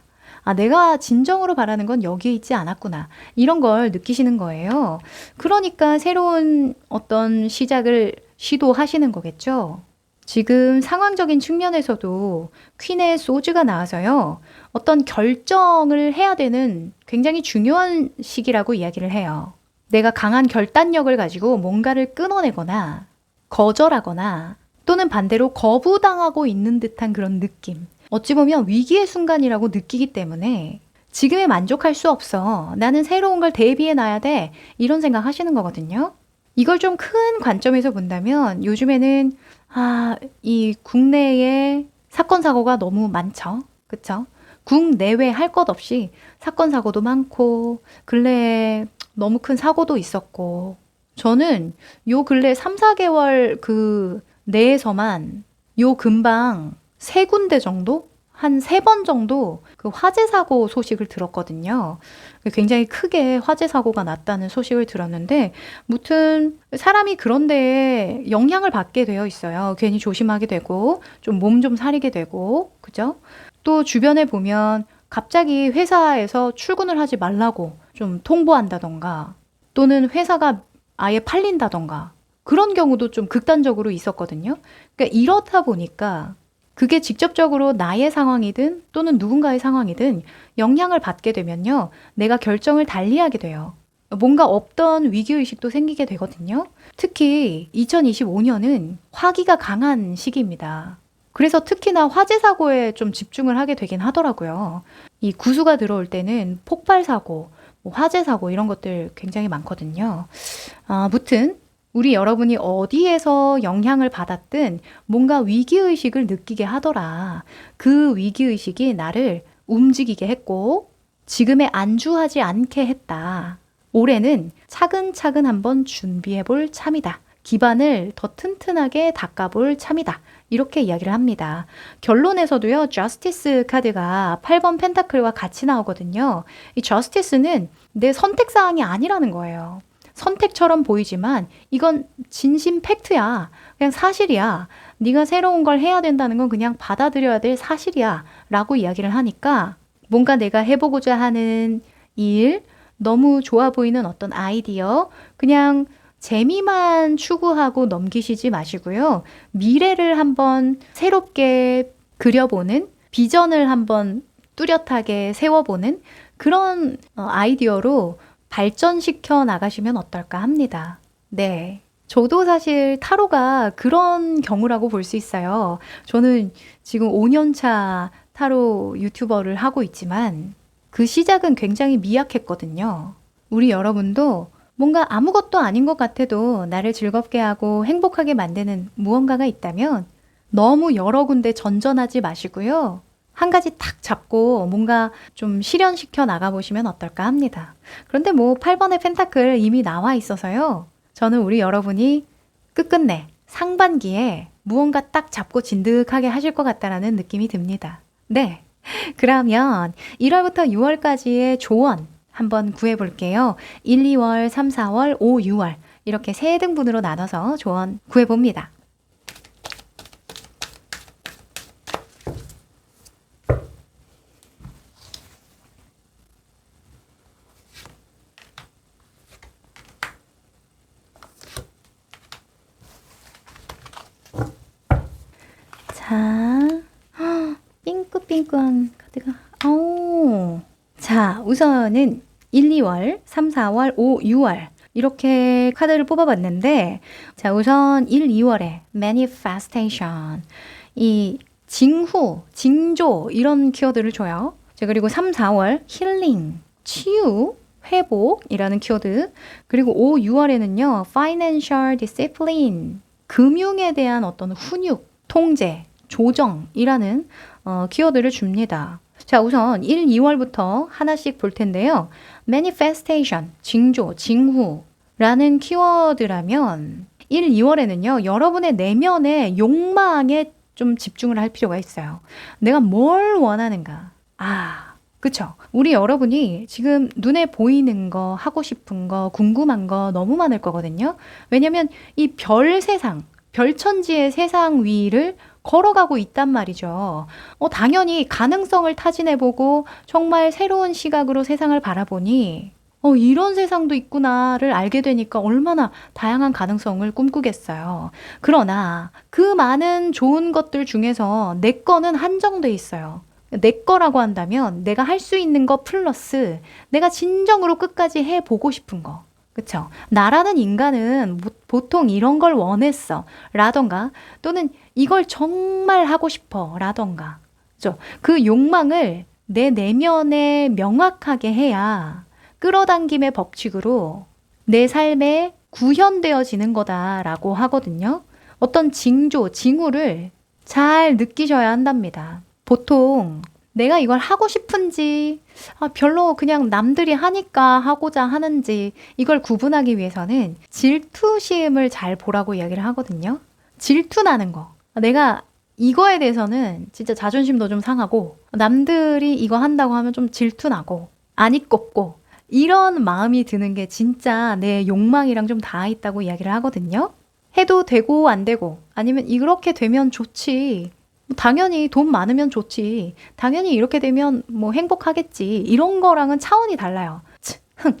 내가 진정으로 바라는 건 여기에 있지 않았구나. 이런 걸 느끼시는 거예요. 그러니까 새로운 어떤 시작을 시도하시는 거겠죠. 지금 상황적인 측면에서도 퀸의 소즈가 나와서요. 어떤 결정을 해야 되는 굉장히 중요한 시기라고 이야기를 해요. 내가 강한 결단력을 가지고 뭔가를 끊어내거나 거절하거나 또는 반대로 거부당하고 있는 듯한 그런 느낌. 어찌 보면 위기의 순간이라고 느끼기 때문에 지금에 만족할 수 없어. 나는 새로운 걸 대비해 놔야 돼. 이런 생각 하시는 거거든요. 이걸 좀 큰 관점에서 본다면 요즘에는 이 국내에 사건 사고가 너무 많죠. 그쵸? 국내외 할 것 없이 사건 사고도 많고 근래에 너무 큰 사고도 있었고 저는 요 근래 3, 4개월 그 내에서만 요 근방 3군데 정도? 한 3번 정도 그 화재 사고 소식을 들었거든요. 굉장히 크게 화재 사고가 났다는 소식을 들었는데 무튼 사람이 그런 데에 영향을 받게 되어 있어요. 괜히 조심하게 되고 좀 몸 좀 사리게 되고 그죠? 또 주변에 보면 갑자기 회사에서 출근을 하지 말라고 좀 통보한다던가 또는 회사가 아예 팔린다던가 그런 경우도 좀 극단적으로 있었거든요. 그러니까 이렇다 보니까 그게 직접적으로 나의 상황이든 또는 누군가의 상황이든 영향을 받게 되면요. 내가 결정을 달리하게 돼요. 뭔가 없던 위기의식도 생기게 되거든요. 특히 2025년은 화기가 강한 시기입니다. 그래서 특히나 화재 사고에 좀 집중을 하게 되긴 하더라고요. 이 구수가 들어올 때는 폭발 사고, 화재 사고 이런 것들 굉장히 많거든요. 무튼 우리 여러분이 어디에서 영향을 받았든 뭔가 위기의식을 느끼게 하더라. 그 위기의식이 나를 움직이게 했고 지금에 안주하지 않게 했다. 올해는 차근차근 한번 준비해 볼 참이다. 기반을 더 튼튼하게 닦아볼 참이다. 이렇게 이야기를 합니다. 결론에서도요. 저스티스 카드가 8번 펜타클과 같이 나오거든요. 이 저스티스는 내 선택사항이 아니라는 거예요. 선택처럼 보이지만 이건 진심 팩트야. 그냥 사실이야. 네가 새로운 걸 해야 된다는 건 그냥 받아들여야 될 사실이야. 라고 이야기를 하니까 뭔가 내가 해보고자 하는 일, 너무 좋아 보이는 어떤 아이디어, 그냥 재미만 추구하고 넘기시지 마시고요. 미래를 한번 새롭게 그려보는, 비전을 한번 뚜렷하게 세워보는 그런 아이디어로 발전시켜 나가시면 어떨까 합니다. 네. 저도 사실 타로가 그런 경우라고 볼 수 있어요. 저는 지금 5년차 타로 유튜버를 하고 있지만 그 시작은 굉장히 미약했거든요. 우리 여러분도 뭔가 아무것도 아닌 것 같아도 나를 즐겁게 하고 행복하게 만드는 무언가가 있다면 너무 여러 군데 전전하지 마시고요. 한 가지 탁 잡고 뭔가 좀 실현시켜 나가보시면 어떨까 합니다. 그런데 8번의 펜타클 이미 나와 있어서요. 저는 우리 여러분이 끝끝내 상반기에 무언가 딱 잡고 진득하게 하실 것 같다라는 느낌이 듭니다. 네. 그러면 1월부터 6월까지의 조언 한번 구해볼게요. 1, 2월, 3, 4월, 5, 6월 이렇게 세 등분으로 나눠서 조언 구해봅니다. 자, 핑크핑크한 카드가 자, 우선은 1, 2월, 3, 4월, 5, 6월 이렇게 카드를 뽑아봤는데 자, 우선 1, 2월에 manifestation 이 징후, 징조 이런 키워드를 줘요. 자, 그리고 3, 4월 힐링, 치유, 회복이라는 키워드 그리고 5, 6월에는요 financial discipline 금융에 대한 어떤 훈육, 통제, 조정이라는 키워드를 줍니다. 자, 우선 1, 2월부터 하나씩 볼 텐데요. manifestation, 징조, 징후라는 키워드라면 1, 2월에는요. 여러분의 내면의 욕망에 좀 집중을 할 필요가 있어요. 내가 뭘 원하는가? 그쵸? 우리 여러분이 지금 눈에 보이는 거, 하고 싶은 거, 궁금한 거 너무 많을 거거든요. 왜냐면 이 별 세상, 별천지의 세상 위를 걸어가고 있단 말이죠. 당연히 가능성을 타진해보고 정말 새로운 시각으로 세상을 바라보니 이런 세상도 있구나를 알게 되니까 얼마나 다양한 가능성을 꿈꾸겠어요. 그러나 그 많은 좋은 것들 중에서 내 거는 한정돼 있어요. 내 거라고 한다면 내가 할 수 있는 거 플러스 내가 진정으로 끝까지 해보고 싶은 거. 그쵸? 나라는 인간은 보통 이런 걸 원했어. 라던가, 또는 이걸 정말 하고 싶어. 라던가. 그죠? 그 욕망을 내 내면에 명확하게 해야 끌어당김의 법칙으로 내 삶에 구현되어지는 거다라고 하거든요. 어떤 징조, 징후를 잘 느끼셔야 한답니다. 보통 내가 이걸 하고 싶은지 별로 그냥 남들이 하니까 하고자 하는지 이걸 구분하기 위해서는 질투심을 잘 보라고 이야기를 하거든요. 질투나는 거. 내가 이거에 대해서는 진짜 자존심도 좀 상하고 남들이 이거 한다고 하면 좀 질투나고 안이 꼽고 이런 마음이 드는 게 진짜 내 욕망이랑 좀 닿아 있다고 이야기를 하거든요. 해도 되고 안 되고 아니면 이렇게 되면 좋지. 당연히 돈 많으면 좋지. 당연히 이렇게 되면 뭐 행복하겠지. 이런 거랑은 차원이 달라요.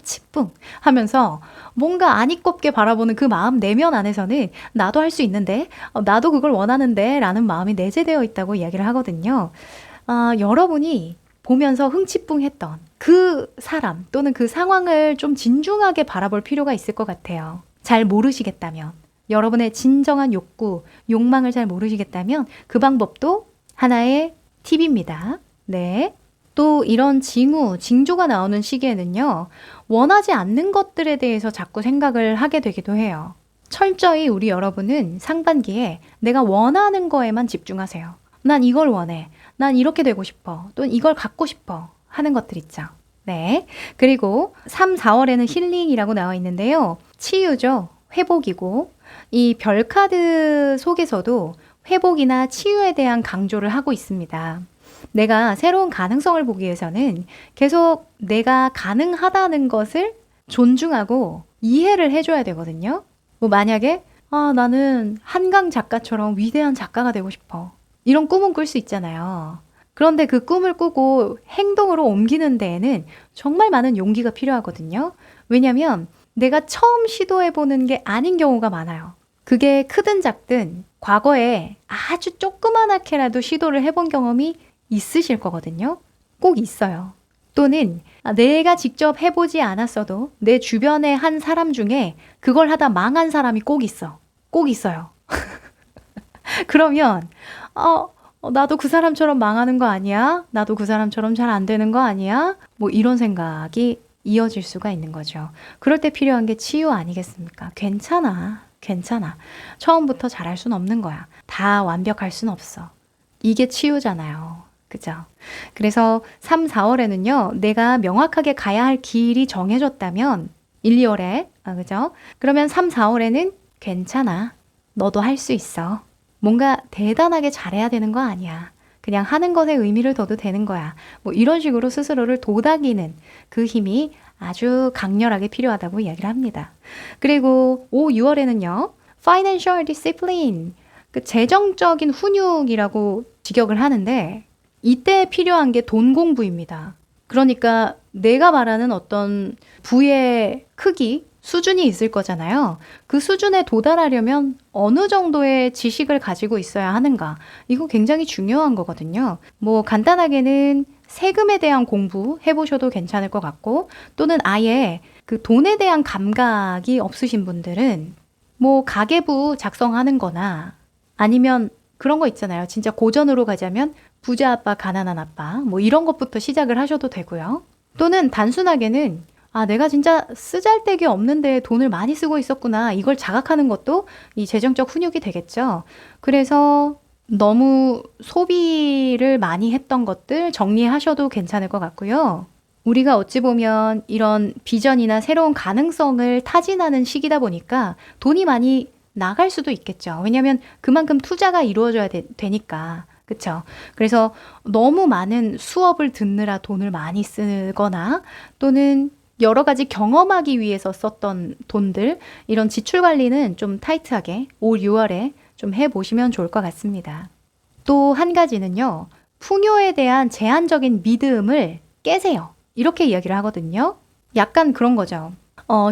치뿡 하면서 뭔가 안이 꼽게 바라보는 그 마음 내면 안에서는 나도 할 수 있는데 나도 그걸 원하는데 라는 마음이 내재되어 있다고 이야기를 하거든요. 여러분이 보면서 흥치뿡했던 그 사람 또는 그 상황을 좀 진중하게 바라볼 필요가 있을 것 같아요. 잘 모르시겠다면 여러분의 진정한 욕구, 욕망을 잘 모르시겠다면 그 방법도 하나의 팁입니다. 네. 또 이런 징후, 징조가 나오는 시기에는요. 원하지 않는 것들에 대해서 자꾸 생각을 하게 되기도 해요. 철저히 우리 여러분은 상반기에 내가 원하는 거에만 집중하세요. 난 이걸 원해. 난 이렇게 되고 싶어. 또는 이걸 갖고 싶어. 하는 것들 있죠. 네. 그리고 3, 4월에는 힐링이라고 나와 있는데요. 치유죠. 회복이고 이 별카드 속에서도 회복이나 치유에 대한 강조를 하고 있습니다. 내가 새로운 가능성을 보기 위해서는 계속 내가 가능하다는 것을 존중하고 이해를 해줘야 되거든요. 뭐 만약에 나는 한강 작가처럼 위대한 작가가 되고 싶어. 이런 꿈은 꿀 수 있잖아요. 그런데 그 꿈을 꾸고 행동으로 옮기는 데에는 정말 많은 용기가 필요하거든요. 왜냐하면 내가 처음 시도해보는 게 아닌 경우가 많아요. 그게 크든 작든 과거에 아주 조그만하게라도 시도를 해본 경험이 있으실 거거든요. 꼭 있어요. 또는 내가 직접 해보지 않았어도 내 주변의 한 사람 중에 그걸 하다 망한 사람이 꼭 있어. 꼭 있어요. 그러면 나도 그 사람처럼 망하는 거 아니야? 나도 그 사람처럼 잘 안 되는 거 아니야? 뭐 이런 생각이 이어질 수가 있는 거죠. 그럴 때 필요한 게 치유 아니겠습니까? 괜찮아. 괜찮아. 처음부터 잘할 순 없는 거야. 다 완벽할 순 없어. 이게 치유잖아요. 그죠? 그래서 3, 4월에는요. 내가 명확하게 가야 할 길이 정해졌다면 1, 2월에 그죠? 그러면 3, 4월에는 괜찮아. 너도 할 수 있어. 뭔가 대단하게 잘해야 되는 거 아니야. 그냥 하는 것에 의미를 둬도 되는 거야. 뭐 이런 식으로 스스로를 도닥이는 그 힘이 아주 강렬하게 필요하다고 이야기를 합니다. 그리고 5, 6월에는요. Financial Discipline, 그 재정적인 훈육이라고 직역을 하는데 이때 필요한 게 돈 공부입니다. 그러니까 내가 말하는 어떤 부의 크기, 수준이 있을 거잖아요. 그 수준에 도달하려면 어느 정도의 지식을 가지고 있어야 하는가. 이거 굉장히 중요한 거거든요. 뭐 간단하게는 세금에 대한 공부 해보셔도 괜찮을 것 같고 또는 아예 그 돈에 대한 감각이 없으신 분들은 뭐 가계부 작성하는 거나 아니면 그런 거 있잖아요. 진짜 고전으로 가자면 부자 아빠, 가난한 아빠 뭐 이런 것부터 시작을 하셔도 되고요. 또는 단순하게는 내가 진짜 쓰잘데기 없는데 돈을 많이 쓰고 있었구나. 이걸 자각하는 것도 이 재정적 훈육이 되겠죠. 그래서 너무 소비를 많이 했던 것들 정리하셔도 괜찮을 것 같고요. 우리가 어찌 보면 이런 비전이나 새로운 가능성을 타진하는 시기다 보니까 돈이 많이 나갈 수도 있겠죠. 왜냐하면 그만큼 투자가 이루어져야 되니까. 그쵸? 그래서 너무 많은 수업을 듣느라 돈을 많이 쓰거나 또는 여러 가지 경험하기 위해서 썼던 돈들, 이런 지출 관리는 좀 타이트하게 5, 6월에 좀 해보시면 좋을 것 같습니다. 또 한 가지는요. 풍요에 대한 제한적인 믿음을 깨세요. 이렇게 이야기를 하거든요. 약간 그런 거죠.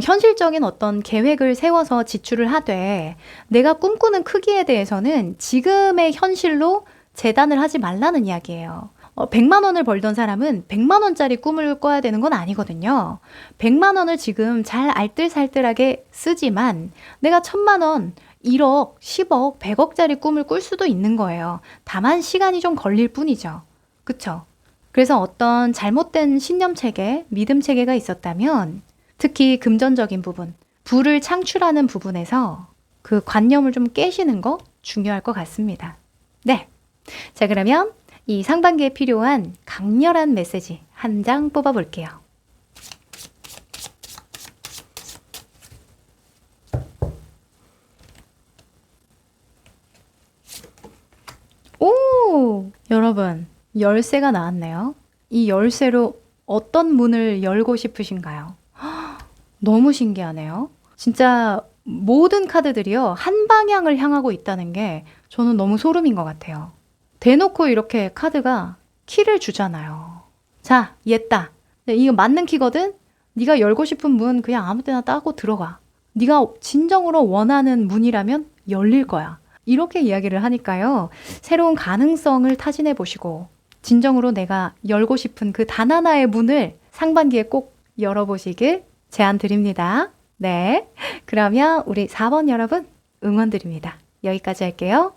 현실적인 어떤 계획을 세워서 지출을 하되 내가 꿈꾸는 크기에 대해서는 지금의 현실로 재단을 하지 말라는 이야기예요. 100만 원을 벌던 사람은 100만 원짜리 꿈을 꿔야 되는 건 아니거든요. 100만 원을 지금 잘 알뜰살뜰하게 쓰지만 내가 1000만 원, 1억, 10억, 100억짜리 꿈을 꿀 수도 있는 거예요. 다만 시간이 좀 걸릴 뿐이죠. 그쵸? 그래서 어떤 잘못된 신념 체계, 믿음 체계가 있었다면 특히 금전적인 부분, 부를 창출하는 부분에서 그 관념을 좀 깨시는 거 중요할 것 같습니다. 네. 자, 그러면 이 상반기에 필요한 강렬한 메시지 한 장 뽑아볼게요. 오! 여러분, 열쇠가 나왔네요. 이 열쇠로 어떤 문을 열고 싶으신가요? 너무 신기하네요. 진짜 모든 카드들이요, 한 방향을 향하고 있다는 게 저는 너무 소름인 것 같아요. 대놓고 이렇게 카드가 키를 주잖아요. 자, 얘다. 이거 맞는 키거든? 네가 열고 싶은 문 그냥 아무 때나 따고 들어가. 네가 진정으로 원하는 문이라면 열릴 거야. 이렇게 이야기를 하니까요. 새로운 가능성을 타진해 보시고 진정으로 내가 열고 싶은 그 단 하나의 문을 상반기에 꼭 열어보시길 제안 드립니다. 네. 그러면 우리 4번 여러분 응원 드립니다. 여기까지 할게요.